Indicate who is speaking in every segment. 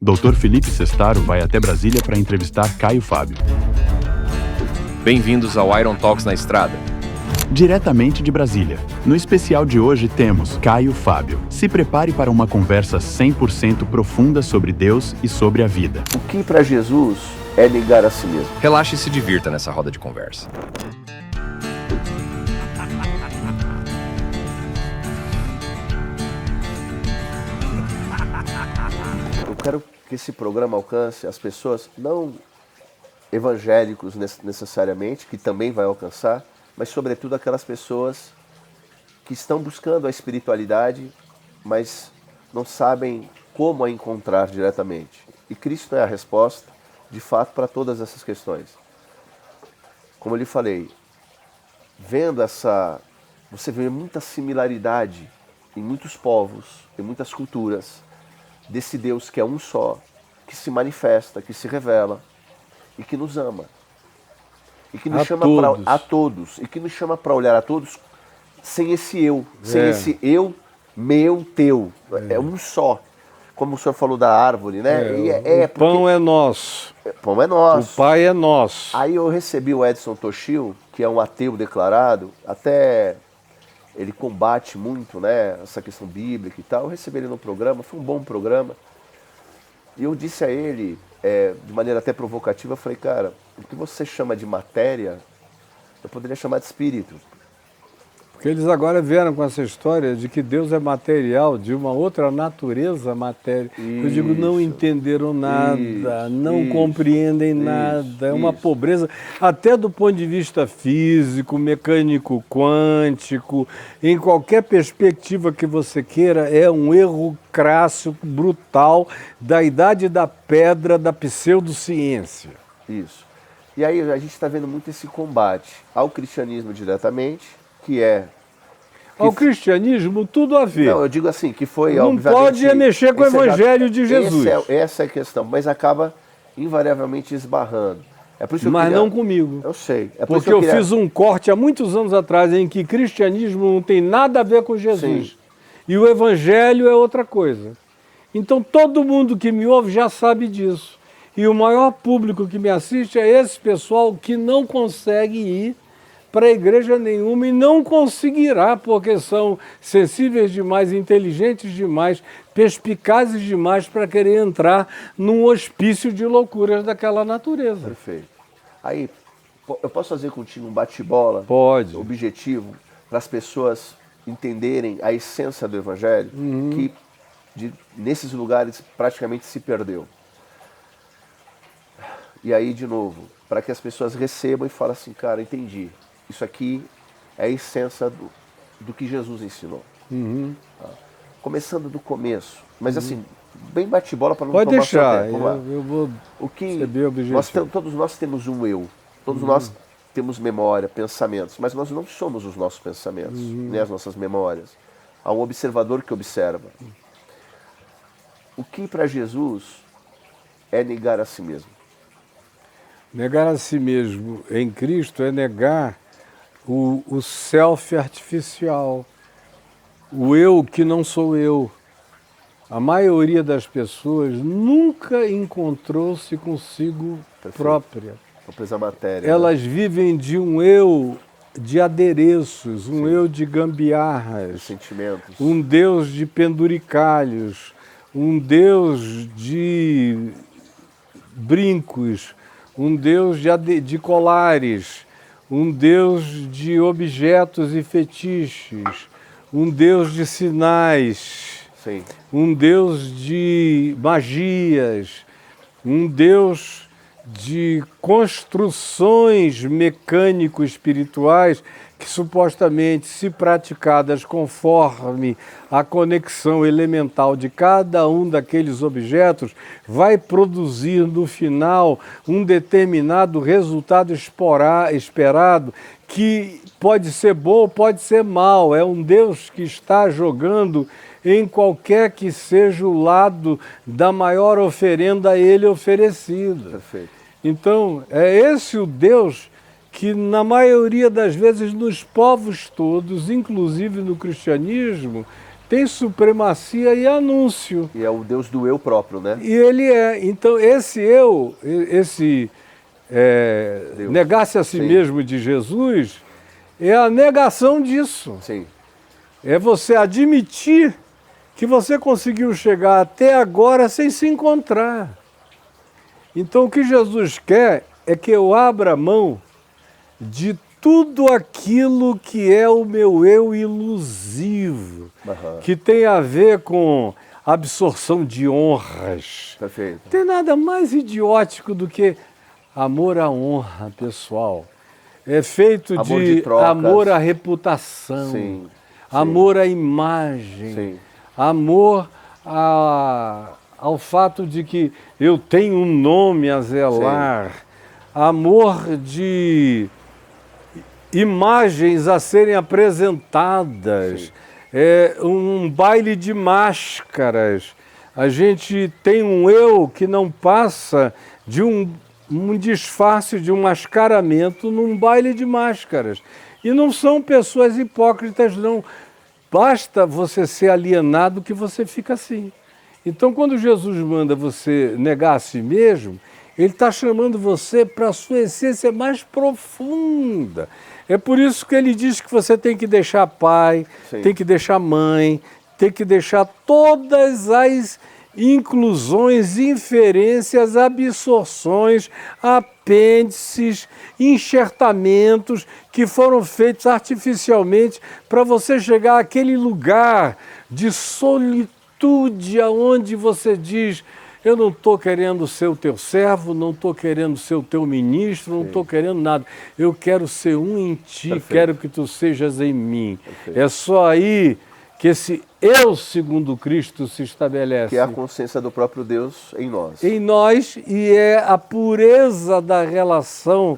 Speaker 1: Dr. Felipe Sestaro vai até Brasília para entrevistar Caio Fábio.
Speaker 2: Bem-vindos ao Iron Talks na Estrada.
Speaker 1: Diretamente de Brasília. No especial de hoje temos Caio Fábio. Se prepare para uma conversa 100% profunda sobre Deus e sobre a vida.
Speaker 3: O que para Jesus é negar a si mesmo?
Speaker 2: Relaxe e se divirta nessa roda de conversa.
Speaker 3: Eu quero que esse programa alcance as pessoas, não evangélicos necessariamente, que também vai alcançar, mas sobretudo aquelas pessoas que estão buscando a espiritualidade, mas não sabem como a encontrar diretamente. E Cristo é a resposta, de fato, para todas essas questões. Como eu lhe falei, você vê muita similaridade em muitos povos, em muitas culturas, desse Deus que é um só, que se manifesta, que se revela e que nos ama. E que nos chama a todos. E que nos chama para olhar a todos sem esse eu. Sem esse eu, meu, teu. É um só. Como o senhor falou da árvore, né?
Speaker 4: O pão é nosso.
Speaker 3: O pão é nosso.
Speaker 4: O Pai é nosso.
Speaker 3: Aí eu recebi o Edson Toshio, que é um ateu declarado, até ele combate muito, né, essa questão bíblica e tal. Eu recebi ele no programa, foi um bom programa. E eu disse a ele, de maneira até provocativa, eu falei, cara, o que você chama de matéria, eu poderia chamar de espírito.
Speaker 4: Porque eles agora vieram com essa história de que Deus é material, de uma outra natureza matéria. Eu digo, não entenderam nada, não compreendem nada, é uma pobreza, até do ponto de vista físico, mecânico, quântico, em qualquer perspectiva que você queira, é um erro crasso, brutal, da idade da pedra, da pseudociência.
Speaker 3: Isso. E aí a gente está vendo muito esse combate ao cristianismo diretamente, que é...
Speaker 4: Ao cristianismo, tudo a ver.
Speaker 3: Não, eu digo assim, que foi...
Speaker 4: Não pode mexer com o evangelho de Jesus.
Speaker 3: Essa é a questão, mas acaba invariavelmente esbarrando. É por isso que
Speaker 4: mas não comigo.
Speaker 3: Eu sei.
Speaker 4: Porque eu fiz um corte há muitos anos atrás em que cristianismo não tem nada a ver com Jesus. Sim. E o evangelho é outra coisa. Então todo mundo que me ouve já sabe disso. E o maior público que me assiste é esse pessoal que não consegue ir para a igreja nenhuma e não conseguirá, porque são sensíveis demais, inteligentes demais, perspicazes demais para querer entrar num hospício de loucuras daquela natureza.
Speaker 3: Perfeito. Aí, eu posso fazer contigo um bate-bola?
Speaker 4: Pode.
Speaker 3: Objetivo, para as pessoas entenderem a essência do evangelho, que nesses lugares praticamente se perdeu. E aí, de novo, para que as pessoas recebam e falem assim, cara, entendi. Isso aqui é a essência do que Jesus ensinou. Tá? Começando do começo. Mas assim, bem bate-bola para não
Speaker 4: pode
Speaker 3: tomar
Speaker 4: deixar,
Speaker 3: seu tempo.
Speaker 4: Eu vou
Speaker 3: receber o objetivo. Todos nós temos um eu. Todos nós temos memória, pensamentos. Mas nós não somos os nossos pensamentos, nem as nossas memórias. Há um observador que observa. O que para Jesus é negar a si mesmo?
Speaker 4: Negar a si mesmo em Cristo é negar o self artificial, o eu que não sou eu. A maioria das pessoas nunca encontrou-se consigo própria.
Speaker 3: A matéria.
Speaker 4: Elas vivem de um eu de adereços, um eu de gambiarras,
Speaker 3: sentimentos.
Speaker 4: Um Deus de penduricalhos, um Deus de brincos, um Deus de colares, um Deus de objetos e fetiches, um Deus de sinais,
Speaker 3: sim,
Speaker 4: um Deus de magias, um Deus de construções mecânico-espirituais que supostamente, se praticadas conforme a conexão elemental de cada um daqueles objetos, vai produzir no final um determinado resultado esperado, que pode ser bom ou pode ser mal. É um Deus que está jogando em qualquer que seja o lado da maior oferenda a ele oferecida.
Speaker 3: Perfeito.
Speaker 4: Então, é esse o Deus que na maioria das vezes nos povos todos, inclusive no cristianismo, tem supremacia e anúncio.
Speaker 3: E é o Deus do eu próprio, né?
Speaker 4: E ele é. Então, esse eu,
Speaker 3: Deus.
Speaker 4: negar-se a si
Speaker 3: Sim.
Speaker 4: mesmo de Jesus, é a negação disso.
Speaker 3: Sim,
Speaker 4: É você admitir que você conseguiu chegar até agora sem se encontrar. Então, o que Jesus quer é que eu abra mão de tudo aquilo que é o meu eu ilusivo,
Speaker 3: Aham.
Speaker 4: que tem a ver com absorção de honras.
Speaker 3: perfeito.
Speaker 4: Não tem nada mais idiótico do que amor à honra, pessoal. É feito
Speaker 3: Amor
Speaker 4: de
Speaker 3: de trocas.
Speaker 4: amor à reputação,
Speaker 3: Sim,
Speaker 4: amor à imagem,
Speaker 3: sim,
Speaker 4: amor ao fato de que eu tenho um nome a zelar, amor de imagens a serem apresentadas,
Speaker 3: Sim.
Speaker 4: Um baile de máscaras. A gente tem um eu que não passa de um disfarce, de um mascaramento num baile de máscaras. E não são pessoas hipócritas, não. Basta você ser alienado que você fica assim. Então, quando Jesus manda você negar a si mesmo, ele está chamando você para a sua essência mais profunda. É por isso que ele diz que você tem que deixar pai,
Speaker 3: Sim.
Speaker 4: tem que deixar mãe, tem que deixar todas as inclusões, inferências, absorções, apêndices, enxertamentos que foram feitos artificialmente para você chegar àquele lugar de solitude aonde você diz: eu não estou querendo ser o teu servo, não estou querendo ser o teu ministro, não estou querendo nada. Eu quero ser um em ti,
Speaker 3: Perfeito.
Speaker 4: quero que tu sejas em mim.
Speaker 3: Perfeito.
Speaker 4: É só aí que esse eu segundo Cristo se estabelece.
Speaker 3: Que é a consciência do próprio Deus em nós.
Speaker 4: Em nós, e é a pureza da relação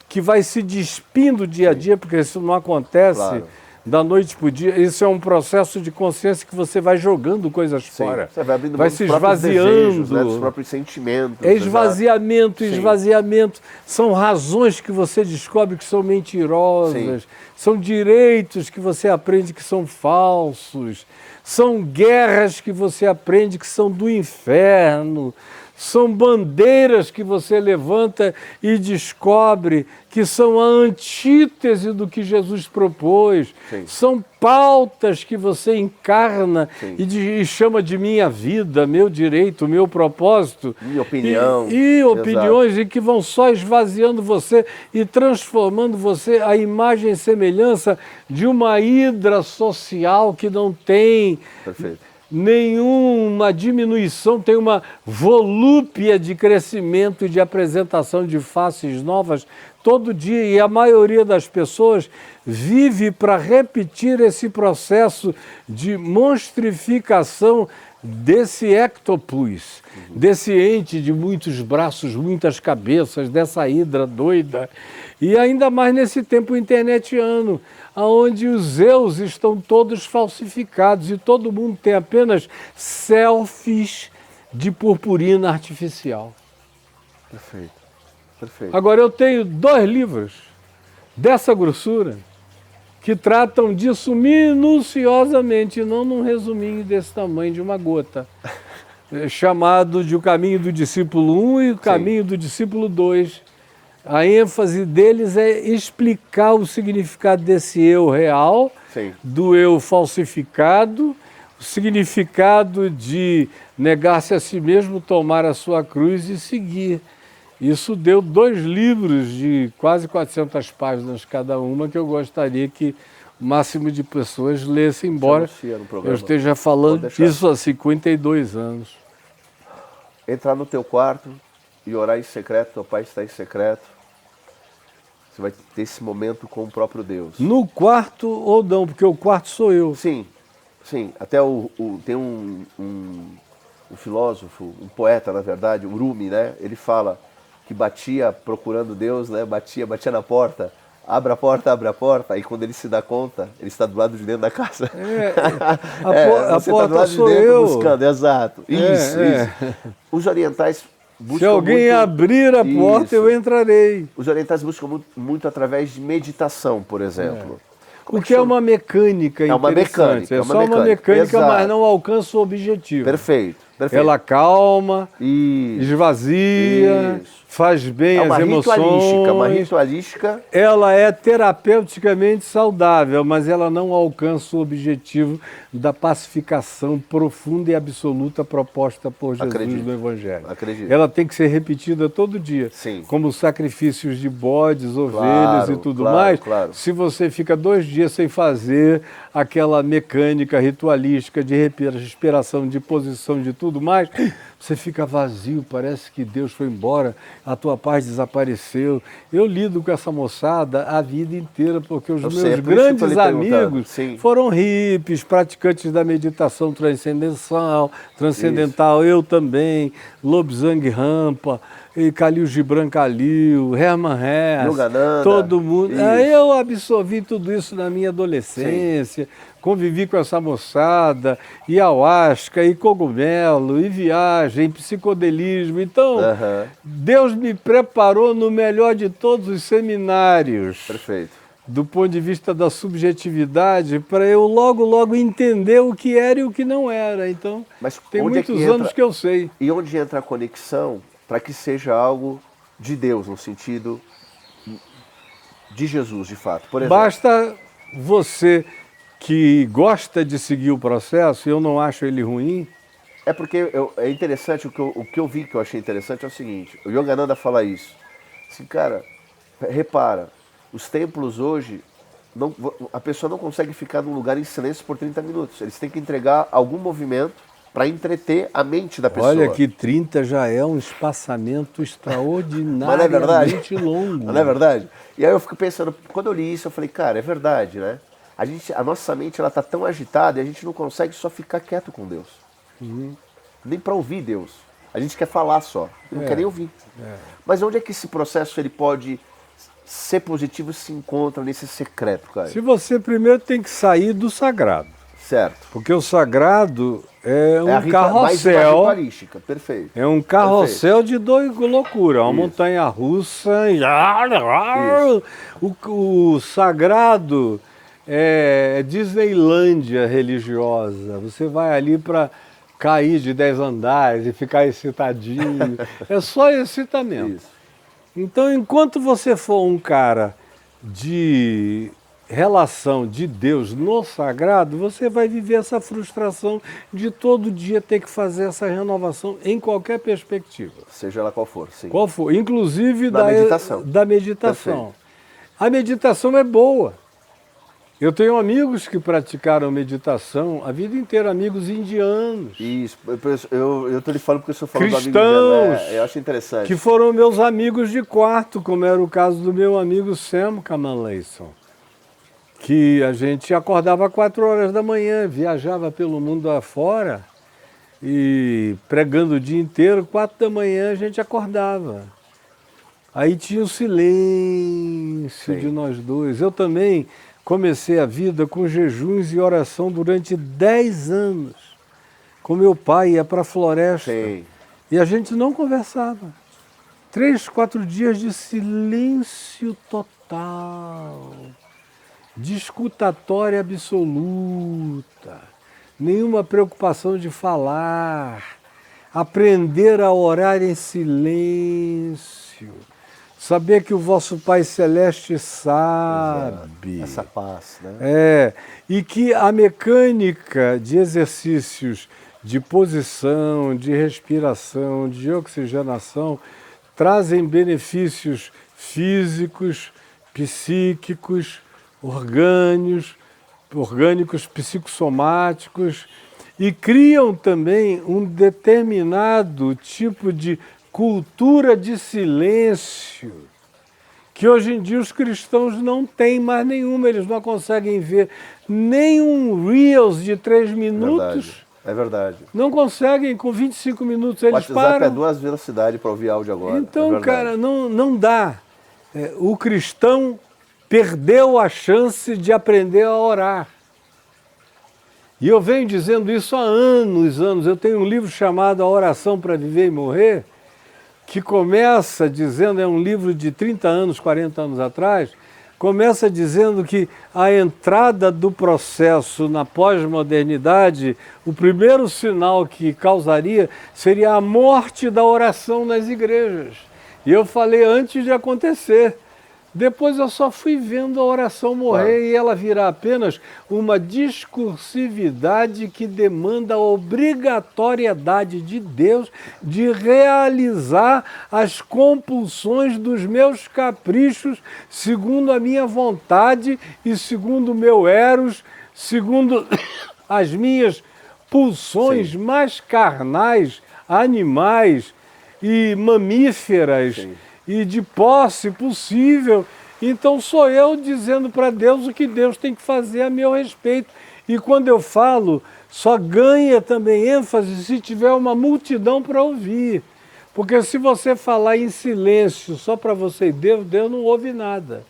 Speaker 4: que vai se despindo dia a dia, porque isso não acontece
Speaker 3: Claro.
Speaker 4: da noite para o dia. Isso é um processo de consciência que você vai jogando coisas
Speaker 3: Sim.
Speaker 4: fora.
Speaker 3: Você vai abrindo
Speaker 4: vai
Speaker 3: mão dos
Speaker 4: se
Speaker 3: próprios
Speaker 4: esvaziando.
Speaker 3: desejos, né? Dos próprios sentimentos.
Speaker 4: É esvaziamento,
Speaker 3: Exato. Sim.
Speaker 4: esvaziamento. São razões que você descobre que são mentirosas.
Speaker 3: Sim.
Speaker 4: São direitos que você aprende que são falsos. São guerras que você aprende que são do inferno. São bandeiras que você levanta e descobre que são a antítese do que Jesus propôs.
Speaker 3: Sim.
Speaker 4: São pautas que você encarna
Speaker 3: Sim.
Speaker 4: e chama de minha vida, meu direito, meu propósito.
Speaker 3: Minha opinião.
Speaker 4: E opiniões e que vão só esvaziando você e transformando você a imagem e semelhança de uma hidra social que não tem
Speaker 3: Perfeito.
Speaker 4: nenhuma diminuição, tem uma volúpia de crescimento e de apresentação de faces novas todo dia, e a maioria das pessoas vive para repetir esse processo de monstrificação desse ectopus, desse ente de muitos braços, muitas cabeças, dessa hidra doida. E ainda mais nesse tempo internetiano, onde os eus estão todos falsificados e todo mundo tem apenas selfies de purpurina artificial.
Speaker 3: Perfeito. Perfeito.
Speaker 4: Agora, eu tenho 2 livros dessa grossura que tratam disso minuciosamente, não num resuminho desse tamanho de uma gota, chamado de O Caminho do Discípulo 1 e O Caminho do Discípulo 2. A ênfase deles é explicar o significado desse eu real,
Speaker 3: Sim.
Speaker 4: do eu falsificado, o significado de negar-se a si mesmo, tomar a sua cruz e seguir. Isso deu 2 livros de quase 400 páginas cada uma, que eu gostaria que o máximo de pessoas lessem, embora
Speaker 3: anuncia no
Speaker 4: eu
Speaker 3: programa.
Speaker 4: esteja
Speaker 3: Pode
Speaker 4: falando
Speaker 3: deixar.
Speaker 4: disso há 52 anos.
Speaker 3: Entrar no teu quarto e orar em secreto, teu pai está em secreto. Você vai ter esse momento com o próprio Deus.
Speaker 4: No quarto ou não, porque o quarto sou eu.
Speaker 3: Sim, sim. Até tem um filósofo, um poeta, na verdade, o Rumi, né? Ele fala que batia procurando Deus, né? Batia na porta. Abre a porta, aí quando ele se dá conta, ele está do lado de dentro da casa.
Speaker 4: A
Speaker 3: você está
Speaker 4: porta
Speaker 3: do lado de
Speaker 4: sou
Speaker 3: dentro
Speaker 4: eu.
Speaker 3: buscando, exato. Isso,
Speaker 4: É.
Speaker 3: isso. Os orientais buscam
Speaker 4: Se alguém
Speaker 3: muito...
Speaker 4: abrir a porta,
Speaker 3: Isso.
Speaker 4: eu entrarei.
Speaker 3: Os orientais buscam muito através de meditação, por exemplo.
Speaker 4: O que é uma mecânica
Speaker 3: uma
Speaker 4: interessante.
Speaker 3: mecânica,
Speaker 4: É
Speaker 3: é uma
Speaker 4: só uma
Speaker 3: mecânica,
Speaker 4: mecânica,
Speaker 3: exato.
Speaker 4: mas não alcança o objetivo.
Speaker 3: Perfeito, perfeito.
Speaker 4: Ela calma,
Speaker 3: Isso.
Speaker 4: esvazia,
Speaker 3: Isso.
Speaker 4: faz bem
Speaker 3: É uma
Speaker 4: as
Speaker 3: ritualística, uma
Speaker 4: emoções.
Speaker 3: ritualística.
Speaker 4: Ela é terapeuticamente saudável, mas ela não alcança o objetivo da pacificação profunda e absoluta proposta por Jesus
Speaker 3: Acredito.
Speaker 4: no Evangelho.
Speaker 3: Acredito.
Speaker 4: Ela tem que ser repetida todo dia,
Speaker 3: Sim.
Speaker 4: como sacrifícios de bodes, ovelhas
Speaker 3: Claro,
Speaker 4: e tudo
Speaker 3: claro,
Speaker 4: mais.
Speaker 3: claro.
Speaker 4: Se você fica 2 dias sem fazer aquela mecânica ritualística de respiração, de posição, de tudo mais, você fica vazio, parece que Deus foi embora, a tua paz desapareceu. Eu lido com essa moçada a vida inteira, porque os
Speaker 3: Eu
Speaker 4: meus
Speaker 3: sei, é por isso que eu tô
Speaker 4: grandes
Speaker 3: lhe perguntando.
Speaker 4: amigos
Speaker 3: Sim.
Speaker 4: foram hippies, praticantes da meditação transcendental, eu também, Lobsang Rampa, e Khalil Gibran Khalil, Herman Hesse,
Speaker 3: Yogananda,
Speaker 4: todo mundo.
Speaker 3: isso.
Speaker 4: Eu absorvi tudo isso na minha adolescência, convivi com essa moçada, e ayahuasca, e cogumelo, e viagem, e psicodelismo. Então,
Speaker 3: Aham.
Speaker 4: Deus me preparou no melhor de todos os seminários,
Speaker 3: Perfeito.
Speaker 4: do ponto de vista da subjetividade, para eu logo entender o que era e o que não era. Então,
Speaker 3: Mas
Speaker 4: tem
Speaker 3: onde é
Speaker 4: muitos
Speaker 3: que entra-
Speaker 4: anos que eu sei.
Speaker 3: E onde entra a conexão para que seja algo de Deus, no sentido de Jesus, de fato? Por exemplo,
Speaker 4: Basta você que gosta de seguir o processo, eu não acho ele ruim,
Speaker 3: é porque é interessante, o que eu vi que eu achei interessante é o seguinte, o Yogananda fala isso, assim, cara, repara, os templos hoje, a pessoa não consegue ficar num lugar em silêncio por 30 minutos, eles têm que entregar algum movimento para entreter a mente da pessoa.
Speaker 4: olha que 30 já é um espaçamento
Speaker 3: Mas não é verdade?
Speaker 4: extraordinariamente longo.
Speaker 3: Não é verdade? E aí eu fico pensando, quando eu li isso, eu falei, cara, é verdade, né? A nossa mente ela tá tão agitada e a gente não consegue só ficar quieto com Deus. Nem para ouvir Deus. A gente quer falar só, não quer nem ouvir. Mas onde é que esse processo ele pode ser positivo e se encontra nesse secreto, cara?
Speaker 4: Se você primeiro tem que sair do sagrado,
Speaker 3: Certo.
Speaker 4: porque o sagrado é um
Speaker 3: Mais uma
Speaker 4: carrossel.
Speaker 3: ritualística, perfeito.
Speaker 4: É um carrossel de loucura, uma montanha russa. O sagrado é Disneylândia religiosa. Você vai ali para cair de 10 andares e ficar excitadinho. É só excitamento.
Speaker 3: Isso.
Speaker 4: Então, enquanto você for um cara de relação de Deus no sagrado, você vai viver essa frustração de todo dia ter que fazer essa renovação em qualquer perspectiva.
Speaker 3: Seja ela qual for, sim.
Speaker 4: Qual for? Inclusive
Speaker 3: Da meditação.
Speaker 4: Da meditação.
Speaker 3: Perfeito.
Speaker 4: A meditação é boa. Eu tenho amigos que praticaram meditação a vida inteira, amigos indianos,
Speaker 3: Isso. Eu tô lhe falando porque o senhor falou do amigo
Speaker 4: cristãos,
Speaker 3: indiano, eu acho interessante.
Speaker 4: que foram meus amigos de quarto, como era o caso do meu amigo Sam Kamalason, que a gente acordava 4 horas da manhã, viajava pelo mundo afora e pregando o dia inteiro, 4 da manhã a gente acordava. Aí tinha o silêncio
Speaker 3: Sim.
Speaker 4: de nós dois. Eu também comecei a vida com jejuns e oração durante 10 anos. Com meu pai, ia para a floresta.
Speaker 3: Sim.
Speaker 4: E a gente não conversava. 3, 4 dias de silêncio total. De escutatória absoluta. Nenhuma preocupação de falar. Aprender a orar em silêncio. Saber que o vosso Pai Celeste sabe.
Speaker 3: Essa paz, né?
Speaker 4: E que a mecânica de exercícios de posição, de respiração, de oxigenação, trazem benefícios físicos, psíquicos, orgânicos, psicossomáticos, e criam também um determinado tipo de cultura de silêncio, que hoje em dia os cristãos não têm mais nenhuma, eles não conseguem ver nenhum Reels de 3 minutos.
Speaker 3: É verdade.
Speaker 4: Não conseguem, com 25 minutos
Speaker 3: O
Speaker 4: eles
Speaker 3: WhatsApp
Speaker 4: param.
Speaker 3: é 2 velocidades para ouvir áudio agora.
Speaker 4: Então,
Speaker 3: é verdade.
Speaker 4: cara, não dá. O cristão perdeu a chance de aprender a orar. E eu venho dizendo isso há anos. Eu tenho um livro chamado A Oração para Viver e Morrer, que começa dizendo, é um livro de 30 anos, 40 anos atrás, começa dizendo que a entrada do processo na pós-modernidade, o primeiro sinal que causaria seria a morte da oração nas igrejas. E eu falei antes de acontecer. Depois eu só fui vendo a oração morrer, e ela virá apenas uma discursividade que demanda a obrigatoriedade de Deus de realizar as compulsões dos meus caprichos segundo a minha vontade e segundo o meu eros, segundo as minhas pulsões mais carnais, animais e mamíferas. Sim. E de posse possível. Então sou eu dizendo para Deus o que Deus tem que fazer a meu respeito. E quando eu falo, só ganha também ênfase se tiver uma multidão para ouvir. Porque se você falar em silêncio só para você e Deus, Deus não ouve nada.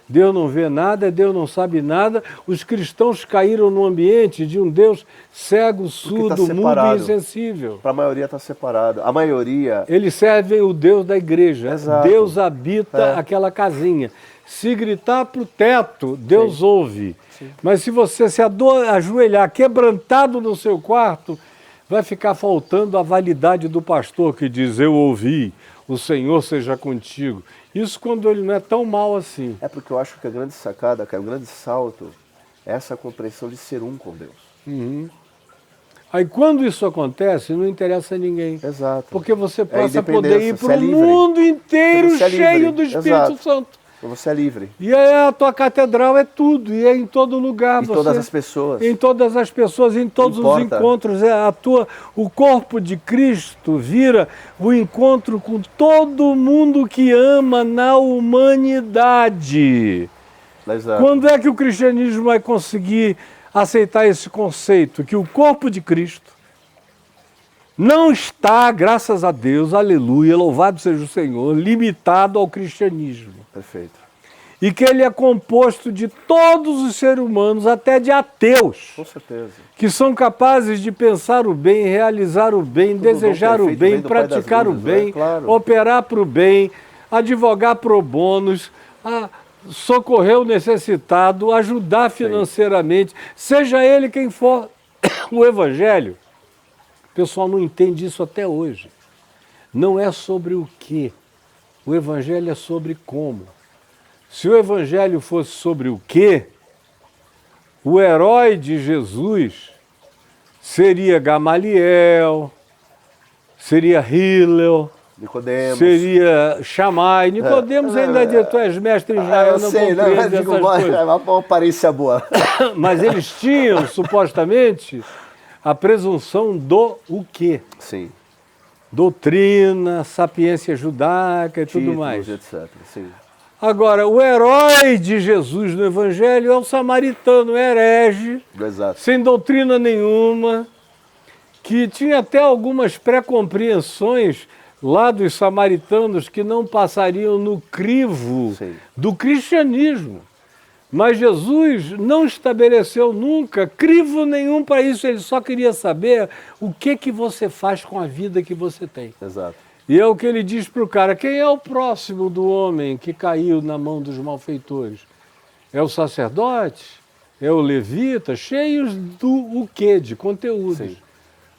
Speaker 4: Deus não vê nada, Deus não sabe nada. Os cristãos caíram no ambiente de um Deus cego, surdo, mudo e insensível.
Speaker 3: Para a maioria está separado. A maioria...
Speaker 4: Eles servem o Deus da igreja.
Speaker 3: Exato.
Speaker 4: Deus habita aquela casinha. Se gritar para o teto, Deus ouve. Sim. Mas se você se ajoelhar quebrantado no seu quarto, vai ficar faltando a validade do pastor que diz, eu ouvi, o Senhor seja contigo. Isso quando ele não é tão mal assim.
Speaker 3: É porque eu acho que a grande sacada, o grande salto, é essa compreensão de ser um com Deus.
Speaker 4: Uhum. Aí quando isso acontece, não interessa a ninguém.
Speaker 3: Exato.
Speaker 4: Porque você passa a poder ir para o mundo inteiro cheio do Espírito Santo.
Speaker 3: Você é livre.
Speaker 4: E aí a tua catedral é tudo, e é em todo lugar.
Speaker 3: Em todas as pessoas.
Speaker 4: Em todas as pessoas, em todos os encontros. O corpo de Cristo vira o encontro com todo mundo que ama na humanidade.
Speaker 3: Exato.
Speaker 4: Quando é que o cristianismo vai conseguir aceitar esse conceito? Que o corpo de Cristo não está, graças a Deus, aleluia, louvado seja o Senhor, limitado ao cristianismo.
Speaker 3: Perfeito.
Speaker 4: E que ele é composto de todos os seres humanos, até de ateus.
Speaker 3: Com certeza.
Speaker 4: Que são capazes de pensar o bem, realizar o bem, desejar o bem, praticar o bem,
Speaker 3: claro.
Speaker 4: Operar para o bem, advogar pro bônus, socorrer o necessitado, ajudar financeiramente, seja ele quem for. O Evangelho, o pessoal não entende isso até hoje. Não é sobre o quê. O Evangelho é sobre como. Se o Evangelho fosse sobre o quê, o herói de Jesus seria Gamaliel, seria Hillel,
Speaker 3: Nicodemos.
Speaker 4: Seria Shammai. Nicodemos ainda tu és mestre em Israel, não compreende essas coisas.
Speaker 3: É uma aparência boa.
Speaker 4: Mas eles tinham, supostamente, a presunção do o quê?
Speaker 3: Sim.
Speaker 4: Doutrina, sapiência judaica e tudo mais.
Speaker 3: Etc. Sim.
Speaker 4: Agora, o herói de Jesus no Evangelho é o samaritano herege,
Speaker 3: Exato.
Speaker 4: sem doutrina nenhuma, que tinha até algumas pré-compreensões lá dos samaritanos que não passariam no crivo do cristianismo. Mas Jesus não estabeleceu nunca crivo nenhum para isso, ele só queria saber o que você faz com a vida que você tem.
Speaker 3: Exato.
Speaker 4: E é o que ele diz para o cara, quem é o próximo do homem que caiu na mão dos malfeitores? É o sacerdote? É o levita? Cheios do o quê? De conteúdos. Sim.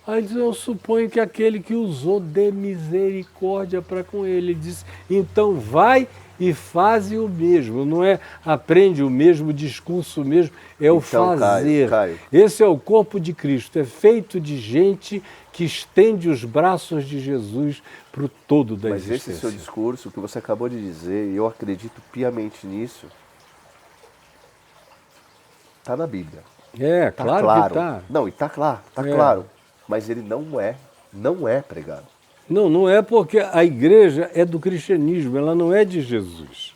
Speaker 4: Aí ele diz, eu suponho que aquele que usou de misericórdia para com ele. Ele disse, então vai e faze o mesmo. Não é aprende o mesmo, discurso mesmo, é o fazer. Caio. Esse é o corpo de Cristo, é feito de gente que estende os braços de Jesus para o todo da existência.
Speaker 3: Mas esse seu discurso, que você acabou de dizer, e eu acredito piamente nisso, está na Bíblia.
Speaker 4: É, tá claro que está.
Speaker 3: Não, e está claro, claro. Mas ele não é pregado.
Speaker 4: Não é porque a igreja é do cristianismo, ela não é de Jesus.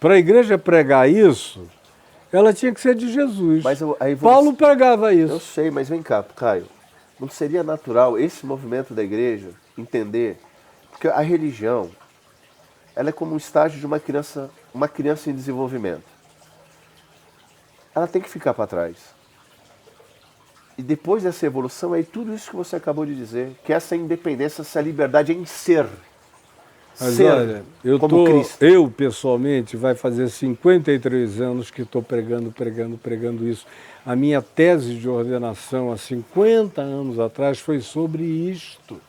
Speaker 4: Para a igreja pregar isso, ela tinha que ser de Jesus.
Speaker 3: Mas
Speaker 4: Paulo pregava isso.
Speaker 3: Eu sei, mas vem cá, Caio. Não seria natural esse movimento da igreja entender? Porque a religião, ela é como um estágio de uma criança em desenvolvimento. Ela tem que ficar para trás. E depois dessa evolução, é tudo isso que você acabou de dizer, que essa independência, essa liberdade em ser.
Speaker 4: Mas
Speaker 3: ser
Speaker 4: olha,
Speaker 3: como Cristo.
Speaker 4: eu pessoalmente vai fazer 53 anos que estou pregando isso. A minha tese de ordenação há 50 anos atrás foi sobre isto,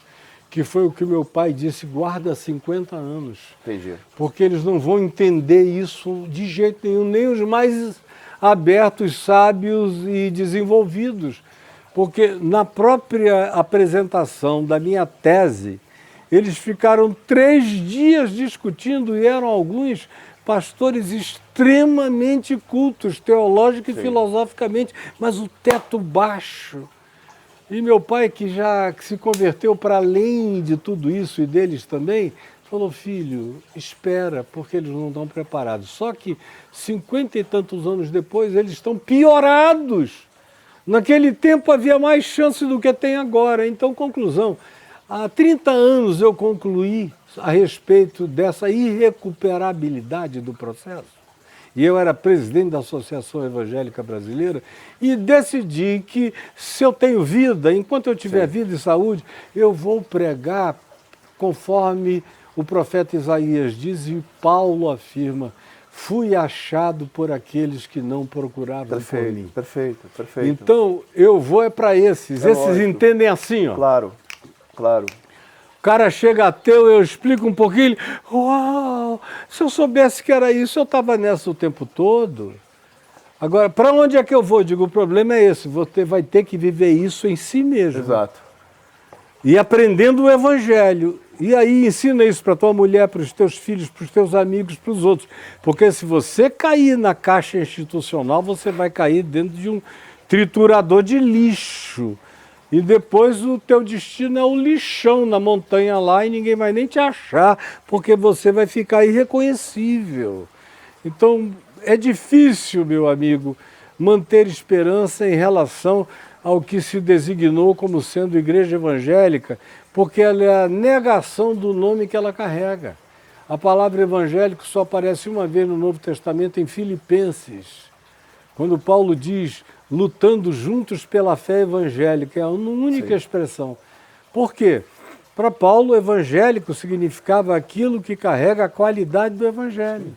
Speaker 4: que foi o que meu pai disse, guarda 50 anos.
Speaker 3: Entendi.
Speaker 4: Porque eles não vão entender isso de jeito nenhum, nem os mais abertos, sábios e desenvolvidos. Porque na própria apresentação da minha tese, eles ficaram 3 dias discutindo e eram alguns pastores extremamente cultos, teológica e filosoficamente, mas o teto baixo. E meu pai, que se converteu para além de tudo isso e deles também, falou, filho, espera, porque eles não estão preparados. Só que 50 e tantos anos depois, eles estão piorados. Naquele tempo havia mais chance do que tem agora. Então, conclusão, há 30 anos eu concluí a respeito dessa irrecuperabilidade do processo. E eu era presidente da Associação Evangélica Brasileira e decidi que, se eu tenho vida, enquanto eu tiver vida e saúde, eu vou pregar conforme o profeta Isaías diz e Paulo afirma, fui achado por aqueles que não procuravam por mim.
Speaker 3: Perfeito, perfeito.
Speaker 4: Então, eu vou para esses. Esses
Speaker 3: lógico.
Speaker 4: entendem assim, ó.
Speaker 3: Claro, claro.
Speaker 4: O cara chega ateu, eu explico um pouquinho, ele, uau, se eu soubesse que era isso, eu estava nessa o tempo todo. Agora, para onde é que eu vou? Eu digo, o problema é esse, você vai ter que viver isso em si mesmo.
Speaker 3: Exato.
Speaker 4: E aprendendo o evangelho. E aí ensina isso para tua mulher, para os teus filhos, para os teus amigos, para os outros. Porque se você cair na caixa institucional, você vai cair dentro de um triturador de lixo. E depois o teu destino é o lixão na montanha lá e ninguém vai nem te achar, porque você vai ficar irreconhecível. Então, é difícil, meu amigo, manter esperança em relação ao que se designou como sendo igreja evangélica, porque ela é a negação do nome que ela carrega. A palavra evangélico só aparece uma vez no Novo Testamento em Filipenses, quando Paulo diz, lutando juntos pela fé evangélica, é a única expressão. Por quê? Para Paulo, evangélico significava aquilo que carrega a qualidade do evangelho.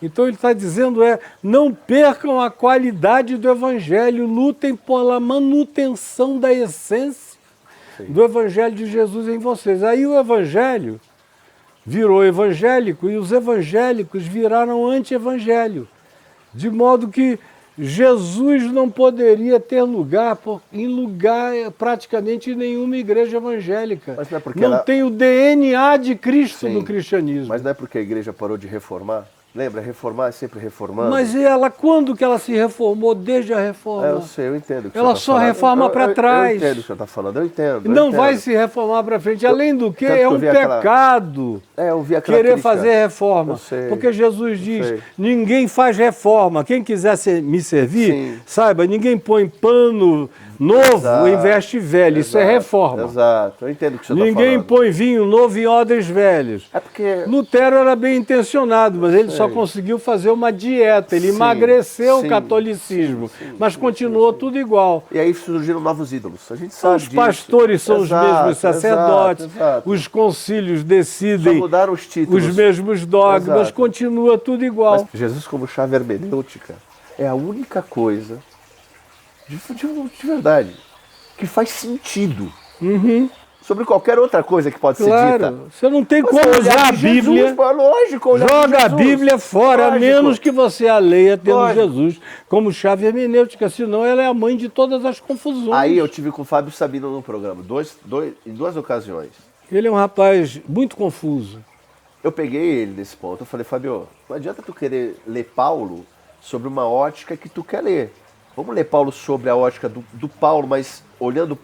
Speaker 4: Então ele está dizendo não percam a qualidade do evangelho, lutem pela manutenção da essência do evangelho de Jesus em vocês. Aí o evangelho virou evangélico e os evangélicos viraram anti-evangelho, de modo que Jesus não poderia ter praticamente em nenhuma igreja evangélica.
Speaker 3: Mas não é porque
Speaker 4: não tem o DNA de Cristo no cristianismo.
Speaker 3: Mas não é porque a igreja parou de reformar? Lembra, reformar é sempre reformando.
Speaker 4: Mas ela, quando que ela se reformou? Desde a reforma.
Speaker 3: Eu sei, eu entendo o que
Speaker 4: ela
Speaker 3: você
Speaker 4: só
Speaker 3: tá
Speaker 4: reforma para trás.
Speaker 3: Eu entendo o que você está falando, eu entendo.
Speaker 4: Não vai se reformar para frente. Além do que,
Speaker 3: Tanto
Speaker 4: é
Speaker 3: que eu
Speaker 4: um
Speaker 3: vi aquela-
Speaker 4: pecado
Speaker 3: Eu vi aquela
Speaker 4: querer
Speaker 3: crítica.
Speaker 4: fazer reforma.
Speaker 3: Eu sei,
Speaker 4: Porque Jesus diz,
Speaker 3: sei.
Speaker 4: ninguém faz reforma. Quem quiser me servir,
Speaker 3: Sim.
Speaker 4: saiba, ninguém põe pano novo
Speaker 3: Exato,
Speaker 4: e veste velho. Isso é
Speaker 3: Exato,
Speaker 4: reforma.
Speaker 3: Exato, eu entendo o que você está falando.
Speaker 4: Ninguém põe vinho novo em odres velhos.
Speaker 3: É porque...
Speaker 4: Lutero era bem intencionado, mas ele só conseguiu fazer uma dieta. Ele
Speaker 3: Sim,
Speaker 4: emagreceu
Speaker 3: sim,
Speaker 4: o catolicismo, mas continuou tudo igual.
Speaker 3: E aí surgiram novos ídolos. A gente sabe
Speaker 4: Os
Speaker 3: disso.
Speaker 4: pastores são os
Speaker 3: Exato,
Speaker 4: mesmos sacerdotes,
Speaker 3: exato.
Speaker 4: os concílios
Speaker 3: Só
Speaker 4: decidem
Speaker 3: mudaram os títulos.
Speaker 4: os mesmos dogmas,
Speaker 3: Exato.
Speaker 4: continua tudo igual.
Speaker 3: Mas Jesus como chave hermenêutica é a única coisa, de verdade, que faz sentido. Sobre qualquer outra coisa que pode ser dita.
Speaker 4: Claro, você não tem
Speaker 3: Você
Speaker 4: como
Speaker 3: olhar
Speaker 4: usar a
Speaker 3: de Jesus,
Speaker 4: Bíblia,
Speaker 3: pô, lógico, olhar de
Speaker 4: joga a
Speaker 3: Jesus.
Speaker 4: Bíblia fora, a
Speaker 3: Lógico.
Speaker 4: menos que você a leia tendo
Speaker 3: Lógico.
Speaker 4: Jesus como chave hermenêutica, senão ela é a mãe de todas as confusões.
Speaker 3: Aí eu tive com o Fábio Sabino no programa, em duas ocasiões.
Speaker 4: Ele é um rapaz muito confuso.
Speaker 3: Eu peguei ele nesse ponto, eu falei, Fábio, não adianta tu querer ler Paulo sobre uma ótica que tu quer ler. Vamos ler Paulo sobre a ótica do Paulo, mas olhando...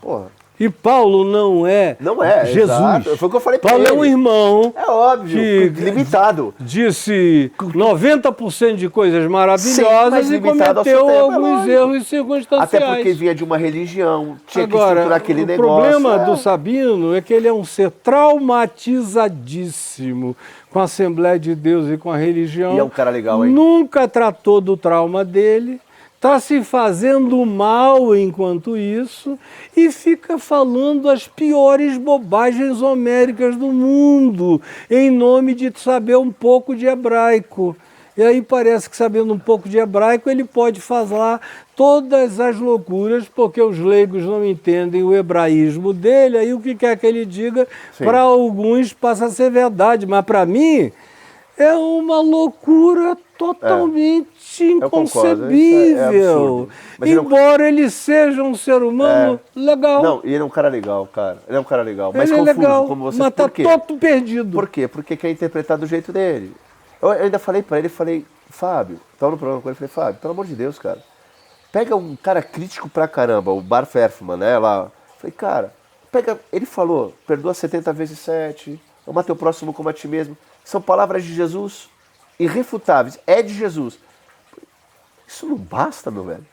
Speaker 3: Porra,
Speaker 4: E Paulo não é Jesus.
Speaker 3: exato. Foi o que eu falei pra
Speaker 4: Paulo
Speaker 3: ele.
Speaker 4: é um irmão
Speaker 3: É óbvio,
Speaker 4: que
Speaker 3: limitado.
Speaker 4: disse 90% de coisas
Speaker 3: Sim,
Speaker 4: maravilhosas
Speaker 3: mas
Speaker 4: e
Speaker 3: limitado ao
Speaker 4: cometeu
Speaker 3: seu tempo, é
Speaker 4: alguns
Speaker 3: lógico.
Speaker 4: erros circunstanciais.
Speaker 3: Até porque vinha de uma religião, tinha que
Speaker 4: Agora,
Speaker 3: estruturar aquele
Speaker 4: o
Speaker 3: negócio.
Speaker 4: problema do Sabino é que ele é um ser traumatizadíssimo com a Assembleia de Deus e com a religião.
Speaker 3: E é um cara legal, hein?
Speaker 4: Nunca tratou do trauma dele, está se fazendo mal enquanto isso e fica falando as piores bobagens homéricas do mundo, em nome de saber um pouco de hebraico. E aí parece que, sabendo um pouco de hebraico, ele pode falar todas as loucuras, porque os leigos não entendem o hebraísmo dele, aí o que quer que ele diga, para alguns passa a ser verdade, mas para mim é uma loucura totalmente inconcebível. Embora ele seja um ser humano legal.
Speaker 3: Não, e ele é um cara legal, cara. Ele é um cara legal, mas
Speaker 4: ele
Speaker 3: confuso,
Speaker 4: é legal,
Speaker 3: como você...
Speaker 4: mas tá todo perdido.
Speaker 3: Por quê? Porque quer interpretar do jeito dele. Eu ainda falei pra ele, Fábio, tava no programa com ele, Fábio, pelo amor de Deus, cara, pega um cara crítico pra caramba, o Bar Ferfman, né, lá. Falei, cara, ele falou, perdoa 70 vezes 7, ama teu próximo como a ti mesmo. São palavras de Jesus, irrefutáveis, é de Jesus. Isso não basta, meu velho.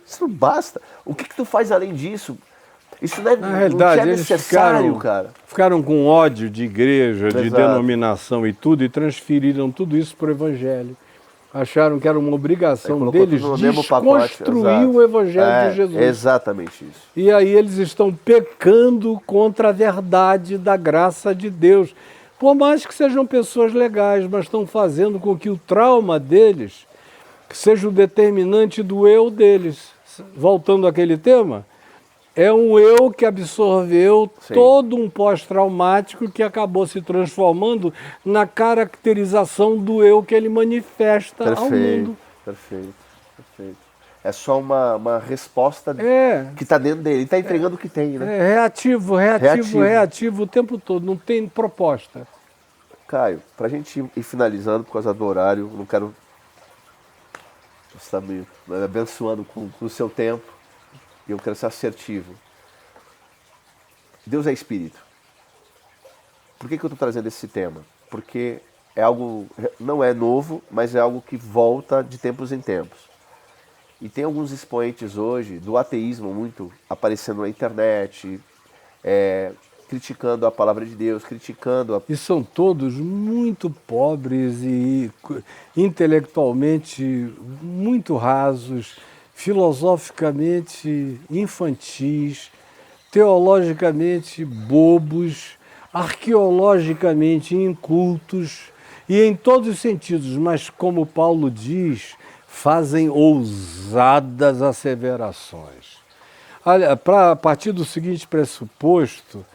Speaker 3: Isso não basta. O que tu faz além disso? Isso não é,
Speaker 4: na realidade,
Speaker 3: não é necessário, cara.
Speaker 4: Ficaram com ódio de igreja,
Speaker 3: Exato.
Speaker 4: de denominação e tudo, e transferiram tudo isso para o Evangelho. Acharam que era uma obrigação deles desconstruir o Evangelho de Jesus.
Speaker 3: Exatamente isso.
Speaker 4: E aí eles estão pecando contra a verdade da graça de Deus. Por mais que sejam pessoas legais, mas estão fazendo com que o trauma deles seja o determinante do eu deles. Voltando àquele tema, é um eu que absorveu todo um pós-traumático que acabou se transformando na caracterização do eu que ele manifesta ao mundo.
Speaker 3: Perfeito. É só uma resposta que está dentro dele. Ele está entregando o que tem, né?
Speaker 4: É reativo o tempo todo, não tem proposta.
Speaker 3: Caio, para a gente ir finalizando por causa do horário, não quero... Você está me abençoando com o seu tempo. E eu quero ser assertivo. Deus é espírito. Por que eu estou trazendo esse tema? Porque é algo, não é novo, mas é algo que volta de tempos em tempos. E tem alguns expoentes hoje do ateísmo muito aparecendo na internet, criticando a palavra de Deus,
Speaker 4: E são todos muito pobres e intelectualmente muito rasos, filosoficamente infantis, teologicamente bobos, arqueologicamente incultos e em todos os sentidos, mas como Paulo diz, fazem ousadas asseverações. Olha, a partir do seguinte pressuposto,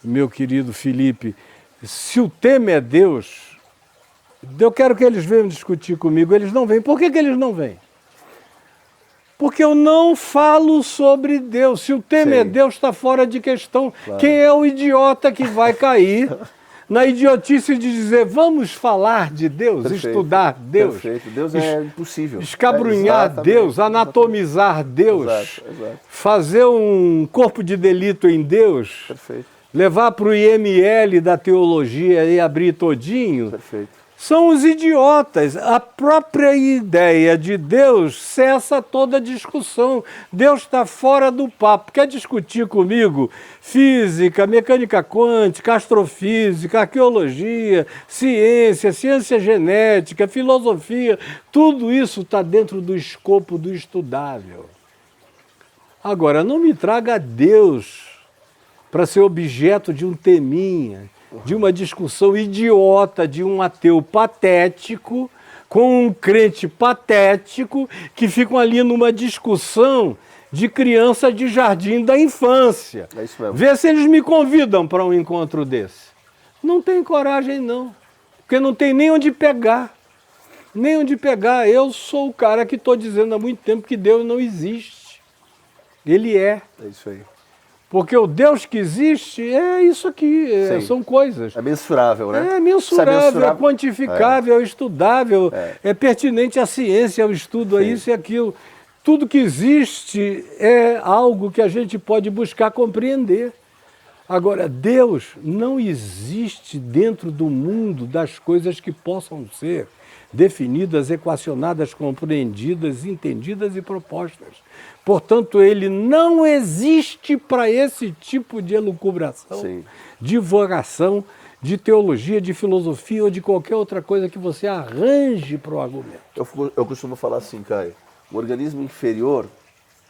Speaker 4: meu querido Felipe, se o tema é Deus, eu quero que eles venham discutir comigo, eles não vêm. Por que eles não vêm? Porque eu não falo sobre Deus. Se o tema é Deus, está fora de questão. Claro. Quem é o idiota que vai cair na idiotice de dizer vamos falar de Deus, estudar Deus?
Speaker 3: Perfeito. Deus é impossível.
Speaker 4: Escabrunhar Deus, anatomizar Deus,
Speaker 3: exato.
Speaker 4: Fazer um corpo de delito em Deus, levar para o IML da teologia e abrir todinho.
Speaker 3: Perfeito.
Speaker 4: São os idiotas. A própria ideia de Deus cessa toda discussão. Deus está fora do papo. Quer discutir comigo física, mecânica quântica, astrofísica, arqueologia, ciência genética, filosofia, tudo isso está dentro do escopo do estudável. Agora, não me traga Deus para ser objeto de um teminha, de uma discussão idiota de um ateu patético com um crente patético que ficam ali numa discussão de criança de jardim da infância.
Speaker 3: É isso mesmo.
Speaker 4: Vê se eles me convidam para um encontro desse. Não tem coragem, não. Porque não tem nem onde pegar. Nem onde pegar. Eu sou o cara que estou dizendo há muito tempo que Deus não existe. Ele é.
Speaker 3: É isso aí.
Speaker 4: Porque o Deus que existe é isso aqui, são coisas.
Speaker 3: É mensurável, né?
Speaker 4: É mensurável, é quantificável, é estudável, é pertinente à ciência, ao estudo, a isso e aquilo. Tudo que existe é algo que a gente pode buscar compreender. Agora, Deus não existe dentro do mundo das coisas que possam ser definidas, equacionadas, compreendidas, entendidas e propostas. Portanto, ele não existe para esse tipo de elucubração, divagação, de teologia, de filosofia ou de qualquer outra coisa que você arranje para o argumento.
Speaker 3: Eu costumo falar assim, Caio, O organismo inferior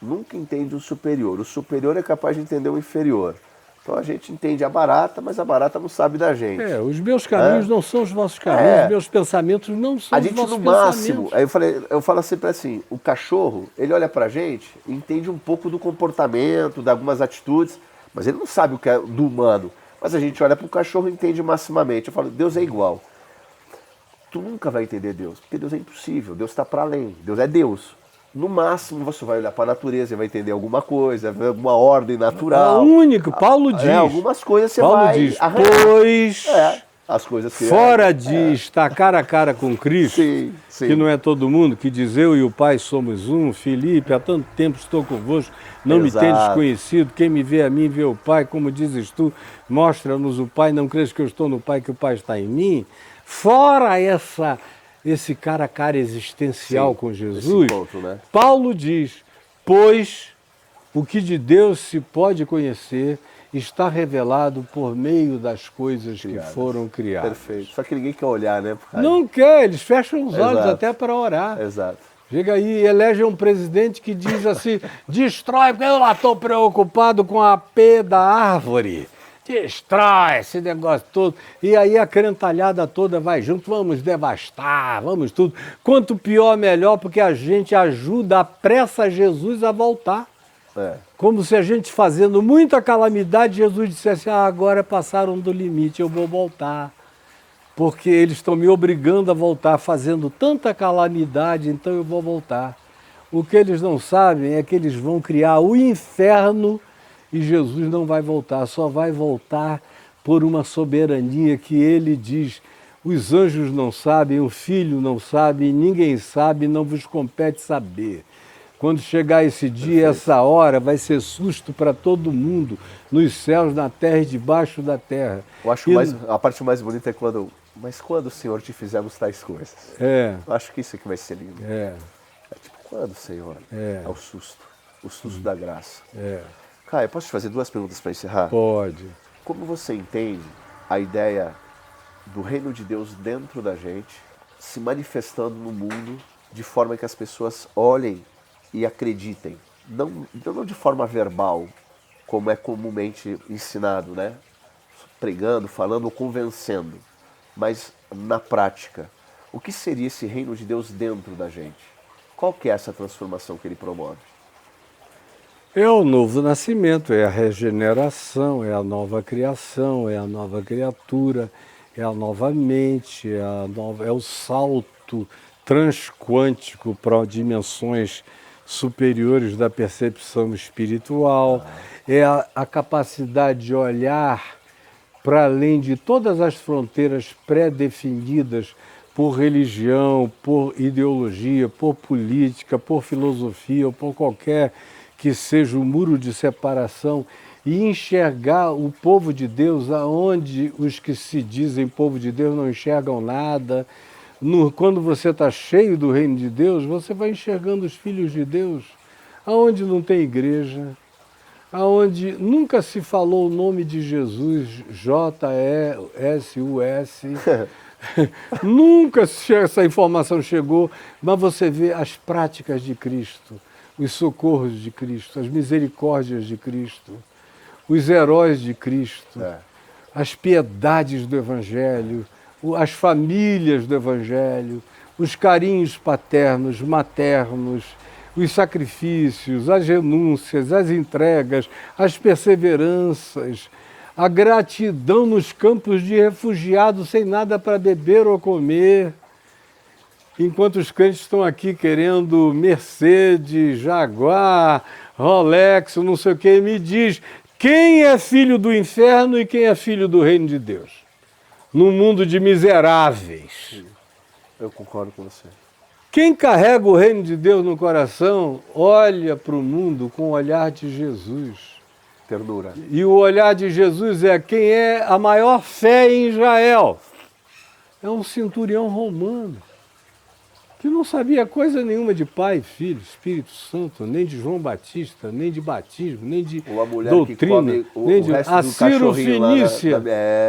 Speaker 3: nunca entende o superior é capaz de entender o inferior. Então a gente entende a barata, mas a barata não sabe da gente.
Speaker 4: Os meus caminhos não são os vossos caminhos, os meus pensamentos não são
Speaker 3: A
Speaker 4: os
Speaker 3: gente
Speaker 4: vossos
Speaker 3: no
Speaker 4: pensamentos.
Speaker 3: máximo, aí eu falo sempre assim, o cachorro, ele olha pra gente e entende um pouco do comportamento, de algumas atitudes, mas ele não sabe o que é do humano. Mas a gente olha pro cachorro e entende maximamente. Eu falo, Deus é igual. Tu nunca vai entender Deus, porque Deus é impossível, Deus está para além, Deus é Deus. No máximo você vai olhar para a natureza e vai entender alguma coisa, vai ver alguma ordem natural.
Speaker 4: É o único, Paulo diz.
Speaker 3: Algumas coisas você
Speaker 4: Paulo
Speaker 3: vai
Speaker 4: diz,
Speaker 3: arranjar.
Speaker 4: pois
Speaker 3: as coisas que
Speaker 4: fora de estar cara a cara com Cristo,
Speaker 3: sim.
Speaker 4: que não é todo mundo, que diz eu e o Pai somos um, Filipe, há tanto tempo estou convosco, não me tendes conhecido, quem me vê a mim vê o Pai, como dizes tu, mostra-nos o Pai, não crês que eu estou no Pai, que o Pai está em mim. Fora esse cara a cara existencial com Jesus,
Speaker 3: ponto, né?
Speaker 4: Paulo diz, pois o que de Deus se pode conhecer está revelado por meio das coisas que foram criadas.
Speaker 3: Perfeito. Só que ninguém quer olhar, né?
Speaker 4: Não quer, eles fecham os olhos até para orar.
Speaker 3: Exato.
Speaker 4: Chega aí e elege um presidente que diz assim, destrói, porque eu lá estou preocupado com a pé da árvore. Destrói esse negócio todo. E aí a crentalhada toda vai junto, vamos devastar, vamos tudo. Quanto pior, melhor, porque a gente ajuda, apressa Jesus a voltar. Como se a gente fazendo muita calamidade, Jesus dissesse, agora passaram do limite, eu vou voltar. Porque eles estão me obrigando a voltar, fazendo tanta calamidade, então eu vou voltar. O que eles não sabem é que eles vão criar o inferno e Jesus não vai voltar, só vai voltar por uma soberania que ele diz, os anjos não sabem, o Filho não sabe, ninguém sabe, não vos compete saber. Quando chegar esse dia, essa hora, vai ser susto para todo mundo, nos céus, na terra e debaixo da terra.
Speaker 3: Eu acho a parte mais bonita é quando, mas quando, Senhor, te fizemos tais coisas? Eu acho que isso aqui vai ser lindo. Tipo, quando, Senhor? É o susto da graça. Caio, posso te fazer 2 perguntas para encerrar?
Speaker 4: Pode.
Speaker 3: Como você entende a ideia do reino de Deus dentro da gente, se manifestando no mundo, de forma que as pessoas olhem e acreditem? Não de forma verbal, como é comumente ensinado, né? Pregando, falando ou convencendo, mas na prática. O que seria esse reino de Deus dentro da gente? Qual que é essa transformação que ele promove?
Speaker 4: É o novo nascimento, é a regeneração, é a nova criação, é a nova criatura, é a nova mente, é o salto transquântico para dimensões superiores da percepção espiritual, é a capacidade de olhar para além de todas as fronteiras pré-definidas por religião, por ideologia, por política, por filosofia ou por qualquer que seja o muro de separação e enxergar o povo de Deus aonde os que se dizem povo de Deus não enxergam nada. Quando você está cheio do reino de Deus, você vai enxergando os filhos de Deus, aonde não tem igreja, aonde nunca se falou o nome de Jesus, J-E-S-U-S, nunca essa informação chegou, mas você vê as práticas de Cristo, os socorros de Cristo, as misericórdias de Cristo, os heróis de Cristo, as piedades do Evangelho, as famílias do Evangelho, os carinhos paternos, maternos, os sacrifícios, as renúncias, as entregas, as perseveranças, a gratidão nos campos de refugiados sem nada para beber ou comer, enquanto os crentes estão aqui querendo Mercedes, Jaguar, Rolex, não sei o que, me diz quem é filho do inferno e quem é filho do reino de Deus? Num mundo de miseráveis.
Speaker 3: Eu concordo com você.
Speaker 4: Quem carrega o reino de Deus no coração, olha para o mundo com o olhar de Jesus.
Speaker 3: Ternura.
Speaker 4: E o olhar de Jesus é quem é a maior fé em Israel. É um centurião romano, que não sabia coisa nenhuma de Pai, Filho, Espírito Santo, nem de João Batista, nem de batismo, nem de doutrina, nem de a Ciro Fenícia.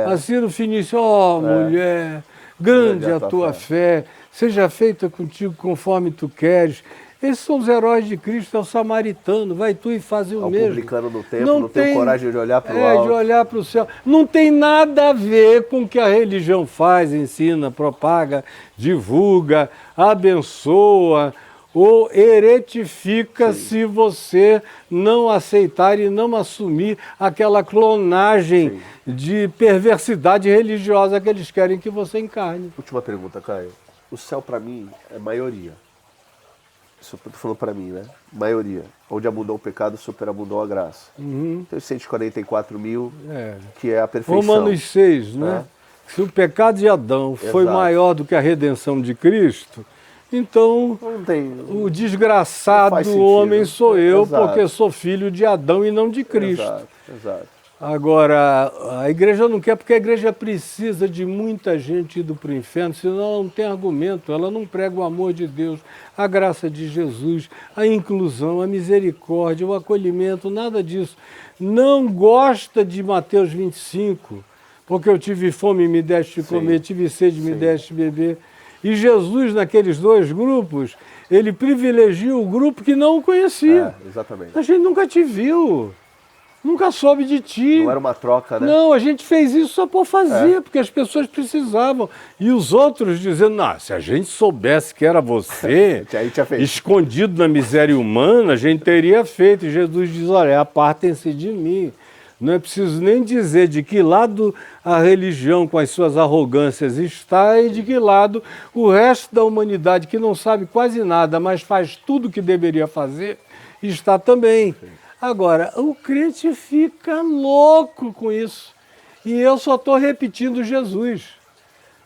Speaker 4: A Ciro Fenícia, mulher, grande a tua fé, seja feita contigo conforme tu queres. Esses são os heróis de Cristo, é o samaritano, vai tu e faz o mesmo.
Speaker 3: Publicano no templo, não tem coragem de olhar para o alto.
Speaker 4: De olhar para o céu. Não tem nada a ver com o que a religião faz, ensina, propaga, divulga, abençoa ou heretifica se você não aceitar e não assumir aquela clonagem de perversidade religiosa que eles querem que você encarne.
Speaker 3: Última pergunta, Caio. O céu, para mim, é maioria. Isso eu tô falando para mim, né? Maioria. Onde abundou o pecado, superabundou a graça. Tem os 144 mil, que é a perfeição.
Speaker 4: Romanos 6, né? Se o pecado de Adão foi maior do que a redenção de Cristo, então o desgraçado homem sou eu, porque sou filho de Adão e não de Cristo.
Speaker 3: Exato.
Speaker 4: Agora, a igreja não quer, porque a igreja precisa de muita gente indo para o inferno, senão ela não tem argumento, ela não prega o amor de Deus, a graça de Jesus, a inclusão, a misericórdia, o acolhimento, nada disso. Não gosta de Mateus 25, porque eu tive fome e me deste comer, tive sede e me deste beber. E Jesus, naqueles dois grupos, ele privilegia o grupo que não o conhecia.
Speaker 3: Exatamente.
Speaker 4: A gente nunca te viu. Nunca soube de ti.
Speaker 3: Não era uma troca, né?
Speaker 4: Não, a gente fez isso só por fazer, porque as pessoas precisavam. E os outros dizendo, não, se a gente soubesse que era você, escondido na miséria humana, a gente teria feito. E Jesus diz, olha, apartem-se de mim. Não é preciso nem dizer de que lado a religião com as suas arrogâncias está e de que lado o resto da humanidade, que não sabe quase nada, mas faz tudo o que deveria fazer, está também. Agora, o crente fica louco com isso. E eu só estou repetindo Jesus.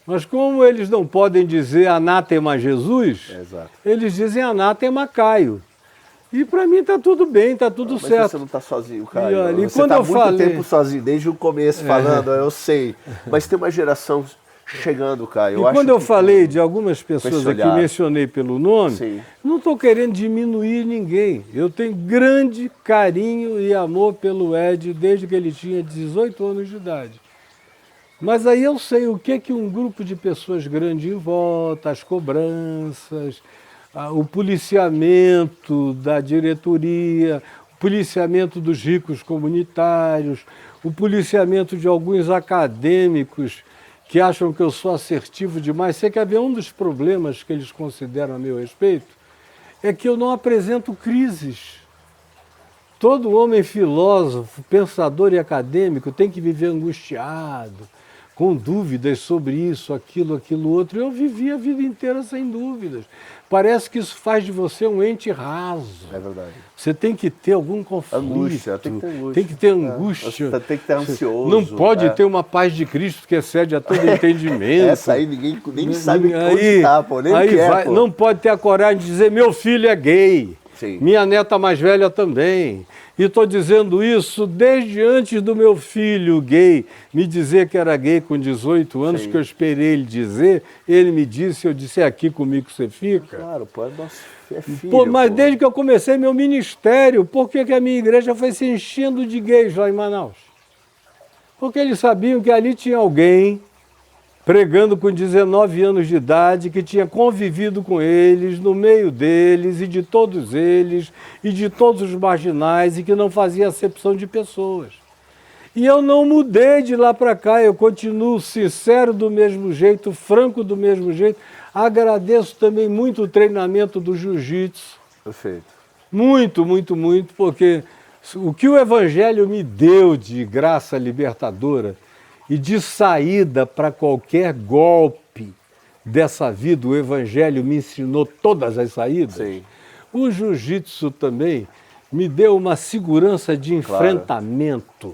Speaker 4: Mas como eles não podem dizer anátema Jesus, eles dizem anátema Caio. E para mim está tudo bem, está tudo certo.
Speaker 3: Mas você não está sozinho, Caio.
Speaker 4: E, olha,
Speaker 3: você está muito tempo sozinho, desde o começo falando, eu sei. Mas tem uma geração chegando, Caio.
Speaker 4: Quando eu falei de algumas pessoas aqui, mencionei pelo nome, não estou querendo diminuir ninguém. Eu tenho grande carinho e amor pelo Ed desde que ele tinha 18 anos de idade. Mas aí eu sei o que um grupo de pessoas grande em volta, as cobranças, o policiamento da diretoria, o policiamento dos ricos comunitários, o policiamento de alguns acadêmicos que acham que eu sou assertivo demais. Sei que havia um dos problemas que eles consideram a meu respeito, é que eu não apresento crises. Todo homem filósofo, pensador e acadêmico tem que viver angustiado, com dúvidas sobre isso, aquilo, outro. Eu vivi a vida inteira sem dúvidas. Parece que isso faz de você um ente raso.
Speaker 3: É verdade.
Speaker 4: Você tem que ter algum conflito.
Speaker 3: Angústia, tem que ter angústia.
Speaker 4: Tem que ter angústia.
Speaker 3: Você tem que ter ansioso.
Speaker 4: Não pode ter uma paz de Cristo que excede a todo entendimento.
Speaker 3: Essa aí ninguém nem sabe onde está, pô. Nem
Speaker 4: aí
Speaker 3: quer, pô.
Speaker 4: Não pode ter a coragem de dizer, meu filho é gay.
Speaker 3: Sim.
Speaker 4: Minha neta mais velha também. E estou dizendo isso desde antes do meu filho gay me dizer que era gay com 18 anos, que eu esperei ele dizer. Ele me disse, eu disse, é aqui comigo que você fica.
Speaker 3: Claro, pô, é filho.
Speaker 4: Pô, mas desde que eu comecei meu ministério, por que a minha igreja foi se enchendo de gays lá em Manaus? Porque eles sabiam que ali tinha alguém pregando com 19 anos de idade, que tinha convivido com eles, no meio deles, e de todos eles, e de todos os marginais, e que não fazia acepção de pessoas. E eu não mudei de lá para cá, eu continuo sincero do mesmo jeito, franco do mesmo jeito. Agradeço também muito o treinamento do jiu-jitsu.
Speaker 3: Perfeito.
Speaker 4: Muito, porque o que o Evangelho me deu de graça libertadora e de saída para qualquer golpe dessa vida, o Evangelho me ensinou todas as saídas.
Speaker 3: Sim.
Speaker 4: O jiu-jitsu também me deu uma segurança de enfrentamento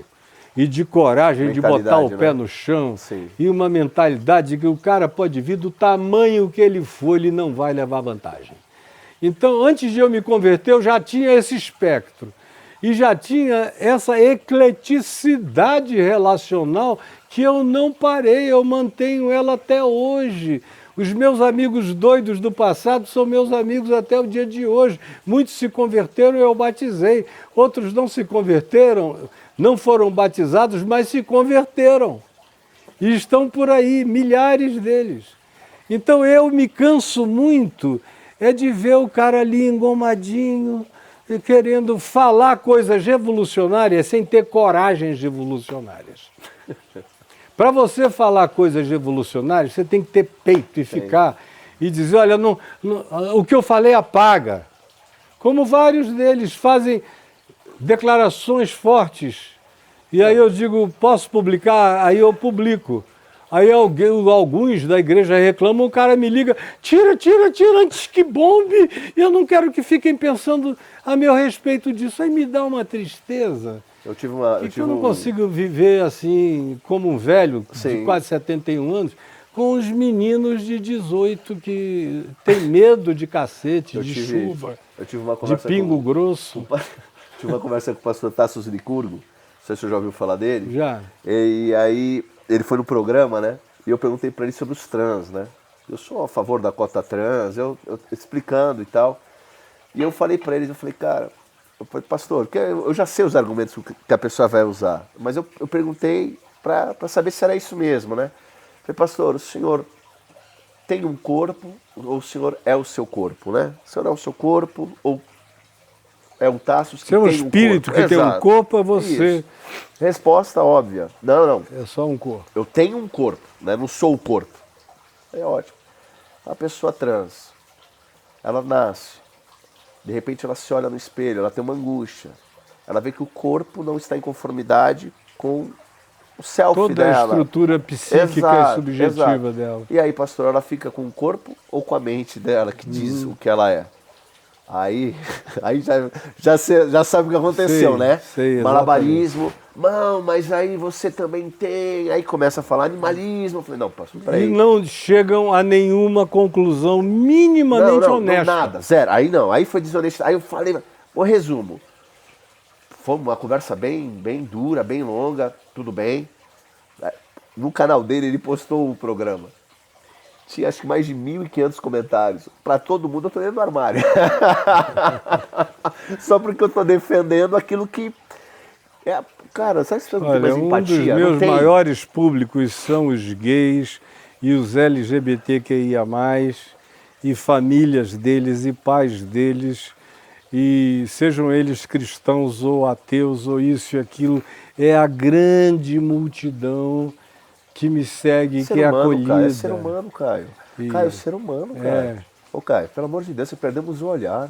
Speaker 4: e de coragem de botar o pé no chão.
Speaker 3: Sim.
Speaker 4: E uma mentalidade que o cara pode vir do tamanho que ele for, ele não vai levar vantagem. Então, antes de eu me converter, eu já tinha esse espectro. E já tinha essa ecleticidade relacional que eu não parei, eu mantenho ela até hoje. Os meus amigos doidos do passado são meus amigos até o dia de hoje. Muitos se converteram e eu batizei. Outros não se converteram, não foram batizados, mas se converteram. E estão por aí, milhares deles. Então eu me canso muito é de ver o cara ali engomadinho, e querendo falar coisas revolucionárias sem ter coragens revolucionárias. Para você falar coisas revolucionárias, você tem que ter peito e ficar e dizer, olha, o que eu falei apaga. Como vários deles fazem declarações fortes. E aí eu digo, posso publicar? Aí eu publico. Aí alguns da igreja reclamam, o cara me liga, tira antes que bombe, e eu não quero que fiquem pensando a meu respeito disso. Aí me dá uma tristeza. Eu não consigo viver assim, como um velho de quase 71 anos, com os meninos de 18 que tem medo de cacete, chuva, de pingo grosso.
Speaker 3: Tive uma conversa com o pastor Tassos Licurgo, não sei se você já ouviu falar dele.
Speaker 4: Já.
Speaker 3: E aí ele foi no programa, né? E eu perguntei para ele sobre os trans, né? Eu sou a favor da cota trans, eu explicando e tal. E eu falei para ele, cara, eu falei, pastor, eu já sei os argumentos que a pessoa vai usar, mas eu perguntei para saber se era isso mesmo, né? Eu falei, pastor, o senhor tem um corpo ou o senhor é o seu corpo, né? O senhor é o seu corpo ou é um Tassos que tem um corpo?
Speaker 4: Seu espírito que tem um corpo é você.
Speaker 3: Isso. Resposta óbvia. Não.
Speaker 4: É só um corpo.
Speaker 3: Eu tenho um corpo, né? Não sou o corpo. É ótimo. A pessoa trans, ela nasce, de repente ela se olha no espelho, ela tem uma angústia. Ela vê que o corpo não está em conformidade com o self
Speaker 4: toda
Speaker 3: dela.
Speaker 4: Toda a estrutura psíquica e subjetiva dela.
Speaker 3: E aí, pastor, ela fica com o corpo ou com a mente dela que diz o que ela é? Aí já sabe o que aconteceu, né? Malabarismo. Não, mas aí você também tem. Aí começa a falar animalismo. Eu falei, não, pastor, peraí.
Speaker 4: E não chegam a nenhuma conclusão minimamente honesta.
Speaker 3: Não, nada, zero. Aí não, aí foi desonesto. Aí eu falei, o resumo. Foi uma conversa bem dura, bem longa, tudo bem. No canal dele ele postou o programa. Tinha acho que mais de 1.500 comentários. Pra todo mundo eu tô dentro do armário. Só porque eu tô defendendo aquilo que... cara, sabe se você não tem mais empatia?
Speaker 4: Um dos meus maiores públicos são os gays e os LGBTQIA+, e famílias deles e pais deles, e sejam eles cristãos ou ateus ou isso e aquilo, é a grande multidão que me segue, que é acolhida.
Speaker 3: Caio, é ser humano, Caio. Caio, é ser humano, cara. Ô, Caio, pelo amor de Deus, perdemos o olhar.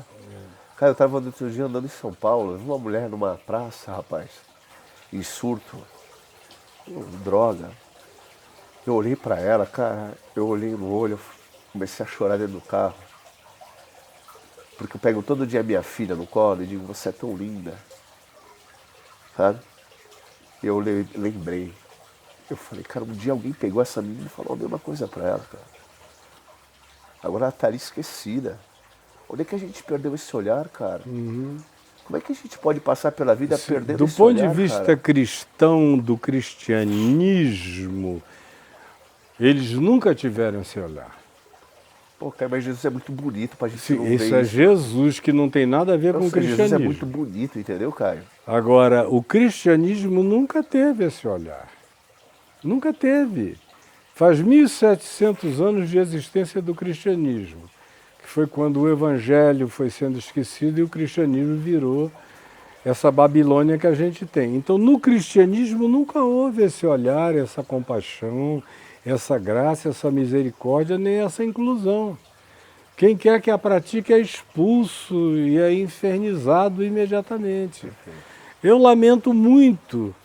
Speaker 3: Caio, eu estava outro dia andando em São Paulo, eu vi uma mulher numa praça, rapaz, em surto, droga. Eu olhei pra ela, cara, eu olhei no olho, comecei a chorar dentro do carro. Porque eu pego todo dia a minha filha no colo e digo, você é tão linda. Sabe? E eu lembrei. Eu falei, cara, um dia alguém pegou essa menina e falou a mesma coisa pra ela, cara. Agora ela tá ali esquecida. Onde é que a gente perdeu esse olhar, cara? Como é que a gente pode passar pela vida perdendo esse olhar,
Speaker 4: do ponto de vista cristão, do cristianismo, eles nunca tiveram esse olhar.
Speaker 3: Pô, cara, mas Jesus é muito bonito pra gente não ver
Speaker 4: isso. É Jesus, que não tem nada a ver com o cristianismo.
Speaker 3: Jesus é muito bonito, entendeu, Caio?
Speaker 4: Agora, o cristianismo nunca teve esse olhar. Nunca teve. Faz 1.700 anos de existência do cristianismo, que foi quando o evangelho foi sendo esquecido e o cristianismo virou essa Babilônia que a gente tem. Então, no cristianismo nunca houve esse olhar, essa compaixão, essa graça, essa misericórdia, nem essa inclusão. Quem quer que a pratique é expulso e é infernizado imediatamente. Eu lamento muito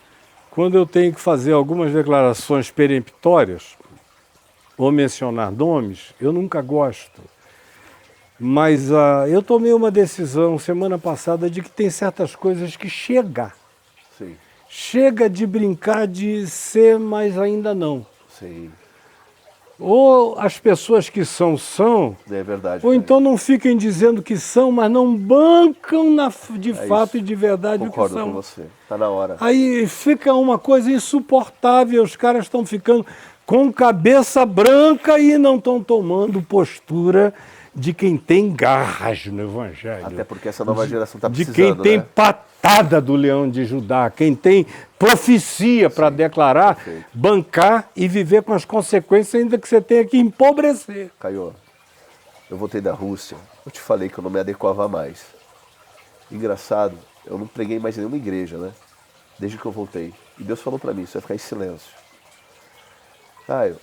Speaker 4: quando eu tenho que fazer algumas declarações peremptórias ou mencionar nomes, eu nunca gosto. Mas eu tomei uma decisão semana passada de que tem certas coisas que chega.
Speaker 3: Sim.
Speaker 4: Chega de brincar de ser, mas ainda não.
Speaker 3: Sim.
Speaker 4: Ou as pessoas que são,
Speaker 3: é verdade,
Speaker 4: ou então não fiquem dizendo que são, mas não bancam de fato e de verdade o que são.
Speaker 3: Concordo com você, está na hora.
Speaker 4: Aí fica uma coisa insuportável, os caras estão ficando com cabeça branca e não estão tomando postura de quem tem garras no Evangelho.
Speaker 3: Até porque essa nova geração está precisando,
Speaker 4: de quem tem patada do leão de Judá, quem tem profecia para declarar, perfeito, bancar e viver com as consequências, ainda que você tenha que empobrecer.
Speaker 3: Caio, eu voltei da Rússia, Eu te falei que eu não me adequava mais. Engraçado, eu não preguei mais em nenhuma igreja, né? Desde que eu voltei. E Deus falou pra mim, você vai ficar em silêncio. Caio,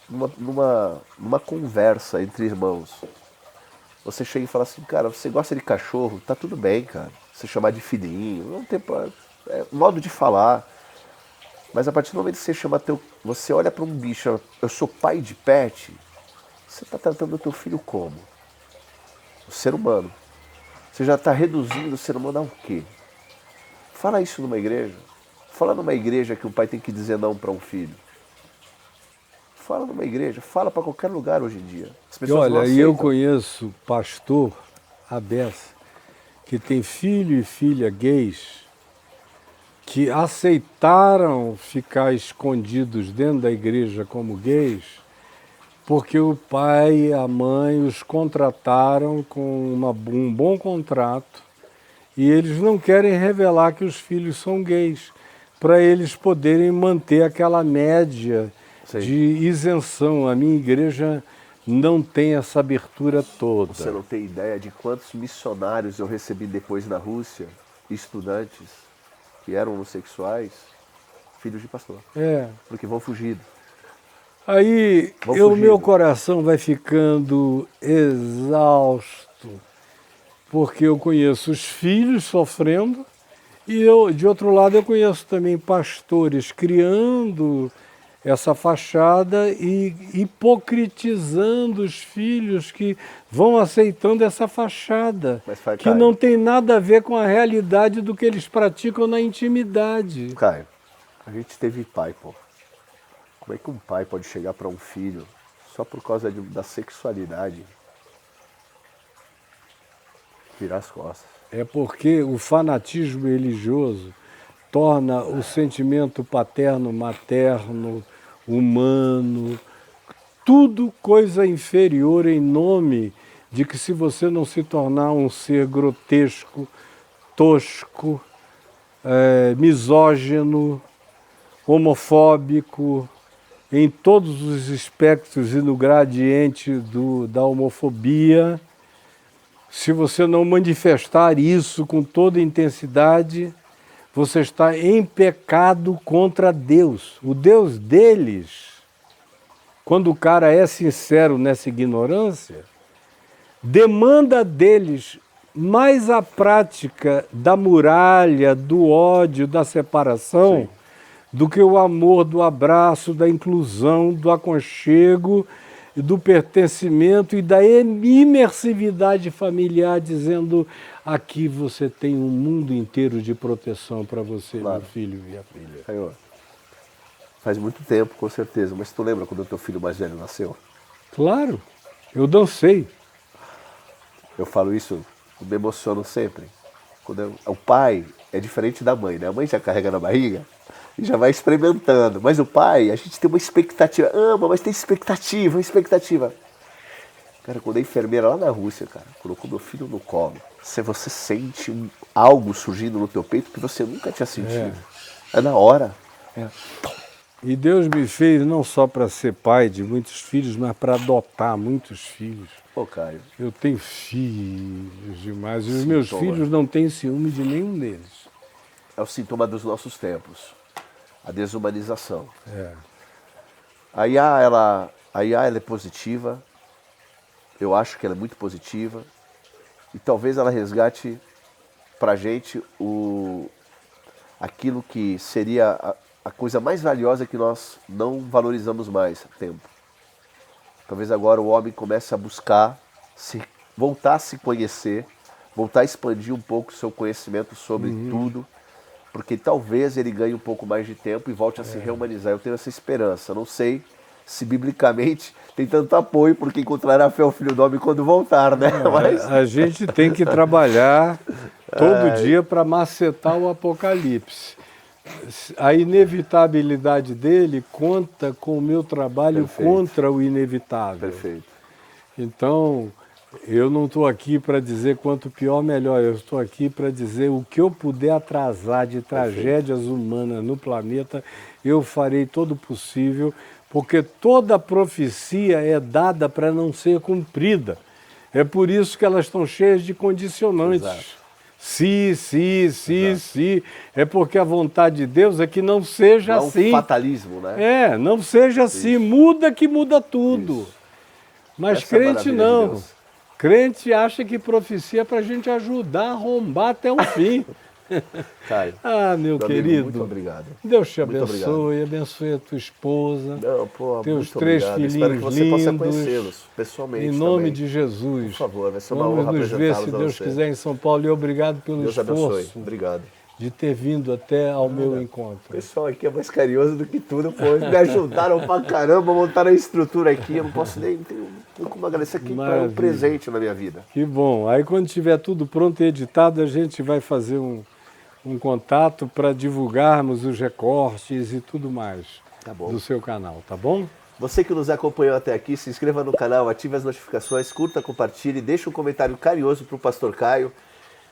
Speaker 3: numa conversa entre irmãos, você chega e fala assim, cara, você gosta de cachorro? Tá tudo bem, cara. Você chamar de filhinho, não tem problema. É modo de falar. Mas a partir do momento que você chama você olha pra um bicho, eu sou pai de pet, você tá tratando o teu filho como? O ser humano. Você já está reduzindo o ser humano ao quê? Fala isso numa igreja. Fala numa igreja que o pai tem que dizer não para um filho. Fala numa igreja, fala para qualquer lugar hoje em dia. As
Speaker 4: E
Speaker 3: pessoas não
Speaker 4: olha, e eu
Speaker 3: aceitam.
Speaker 4: conheço pastor Abessa, que tem filho e filha gays, que aceitaram ficar escondidos dentro da igreja como gays, porque o pai e a mãe os contrataram com um bom contrato e eles não querem revelar que os filhos são gays, para eles poderem manter aquela média
Speaker 3: Sim.
Speaker 4: de isenção. A minha igreja não tem essa abertura toda.
Speaker 3: Você não tem ideia de quantos missionários eu recebi depois na Rússia, estudantes que eram homossexuais, filhos de pastor,
Speaker 4: É.
Speaker 3: porque vão fugido.
Speaker 4: Aí
Speaker 3: Vão
Speaker 4: o meu
Speaker 3: fugindo.
Speaker 4: coração vai ficando exausto, porque eu conheço os filhos sofrendo e eu, de outro lado, eu conheço também pastores criando essa fachada e hipocritizando os filhos que vão aceitando essa fachada,
Speaker 3: Mas faz,
Speaker 4: que
Speaker 3: Caio.
Speaker 4: não tem nada a ver com a realidade do que eles praticam na intimidade.
Speaker 3: Caio, a gente teve pai, pô. Como é que um pai pode chegar para um filho só por causa da sexualidade? Virar as costas.
Speaker 4: É porque o fanatismo religioso torna o sentimento paterno, materno, humano, tudo coisa inferior em nome de que se você não se tornar um ser grotesco, tosco, misógino, homofóbico, em todos os espectros e no gradiente da homofobia, se você não manifestar isso com toda intensidade, você está em pecado contra Deus. O Deus deles, quando o cara é sincero nessa ignorância, demanda deles mais a prática da muralha, do ódio, da separação,
Speaker 3: Sim.
Speaker 4: do que o amor, do abraço, da inclusão, do aconchego, do pertencimento e da imersividade familiar, dizendo aqui você tem um mundo inteiro de proteção para você,
Speaker 3: Claro.
Speaker 4: meu filho e minha filha.
Speaker 3: Senhor, faz muito tempo, com certeza, mas tu lembra quando o teu filho mais velho nasceu?
Speaker 4: Claro, eu dancei.
Speaker 3: Eu falo isso, eu me emociono sempre. O pai é diferente da mãe, né? A mãe já carrega na barriga e já vai experimentando. Mas o pai, a gente tem uma expectativa. Ama, mas tem expectativa, uma expectativa. Cara, quando a enfermeira lá na Rússia, cara, colocou meu filho no colo, você sente algo surgindo no teu peito que você nunca tinha sentido. É na hora.
Speaker 4: E Deus me fez não só para ser pai de muitos filhos, mas para adotar muitos filhos.
Speaker 3: Pô, Caio,
Speaker 4: Eu tenho filhos demais e os meus
Speaker 3: Sintoma.
Speaker 4: filhos não têm ciúme de nenhum deles.
Speaker 3: é o sintoma dos nossos tempos. A desumanização.
Speaker 4: É.
Speaker 3: A IA, ela é positiva. Eu acho que ela é muito positiva. E talvez ela resgate pra gente aquilo que seria a coisa mais valiosa que nós não valorizamos mais, tempo. Talvez agora o homem comece a buscar voltar a se conhecer, voltar a expandir um pouco o seu conhecimento sobre tudo, porque talvez ele ganhe um pouco mais de tempo e volte a se rehumanizar. Eu tenho essa esperança. Não sei se biblicamente tem tanto apoio, porque encontrará fé ao filho do homem quando voltar, né? Mas
Speaker 4: A gente tem que trabalhar todo dia para macetar o Apocalipse. A inevitabilidade dele conta com o meu trabalho
Speaker 3: Perfeito.
Speaker 4: contra o inevitável.
Speaker 3: perfeito.
Speaker 4: Então, eu não estou aqui para dizer quanto pior, melhor. Eu estou aqui para dizer o que eu puder atrasar de tragédias humanas no planeta, eu farei todo o possível, porque toda profecia é dada para não ser cumprida. É por isso que elas estão cheias de condicionantes.
Speaker 3: Exato.
Speaker 4: Se. É porque a vontade de Deus é que não seja
Speaker 3: Não é um
Speaker 4: assim.
Speaker 3: fatalismo, né?
Speaker 4: Não seja assim. Muda que muda tudo.
Speaker 3: Isso.
Speaker 4: Mas
Speaker 3: Essa é a
Speaker 4: crente
Speaker 3: maravilha de
Speaker 4: não.
Speaker 3: Deus.
Speaker 4: Crente acha que profecia é para a gente ajudar a arrombar até o fim.
Speaker 3: Caio,
Speaker 4: Ah, meu
Speaker 3: amigo,
Speaker 4: querido.
Speaker 3: muito obrigado.
Speaker 4: Deus te
Speaker 3: Muito
Speaker 4: abençoe, abençoe a tua esposa,
Speaker 3: Não, pô,
Speaker 4: teus
Speaker 3: muito
Speaker 4: 3
Speaker 3: obrigado.
Speaker 4: filhinhos
Speaker 3: Espero que você possa
Speaker 4: lindos.
Speaker 3: conhecê-los pessoalmente
Speaker 4: Em nome
Speaker 3: também.
Speaker 4: de Jesus.
Speaker 3: Por favor, vai ser uma
Speaker 4: Vamos
Speaker 3: honra
Speaker 4: nos ver,
Speaker 3: apresentá-los
Speaker 4: se
Speaker 3: a
Speaker 4: Deus
Speaker 3: você.
Speaker 4: quiser, em São Paulo. E obrigado pelo
Speaker 3: Deus abençoe.
Speaker 4: esforço
Speaker 3: Obrigado.
Speaker 4: de ter vindo até ao meu
Speaker 3: O
Speaker 4: encontro.
Speaker 3: pessoal aqui é mais carinhoso do que tudo, pô. Eles me ajudaram pra caramba, montaram a estrutura aqui. Eu não posso nem ter como agradecer aqui para um
Speaker 4: Maravilha.
Speaker 3: presente na minha vida.
Speaker 4: Que bom. Aí quando tiver tudo pronto e editado, a gente vai fazer um contato para divulgarmos os recortes e tudo mais
Speaker 3: Tá bom.
Speaker 4: do seu canal, tá bom?
Speaker 3: Você que nos acompanhou até aqui, se inscreva no canal, ative as notificações, curta, compartilhe, deixe um comentário carinhoso pro Pastor Caio.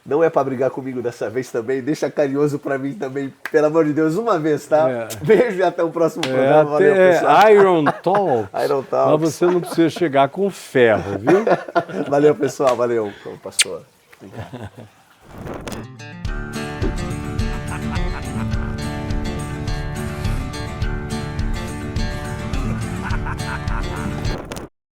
Speaker 3: Não é para brigar comigo dessa vez também, deixa carinhoso para mim também, pelo amor de Deus, uma vez, tá? Beijo e até o próximo programa. Valeu, pessoal.
Speaker 4: Iron Talks.
Speaker 3: Iron Talks.
Speaker 4: Mas você não precisa chegar com ferro, viu?
Speaker 3: Valeu, pessoal. Valeu, pastor. Obrigado.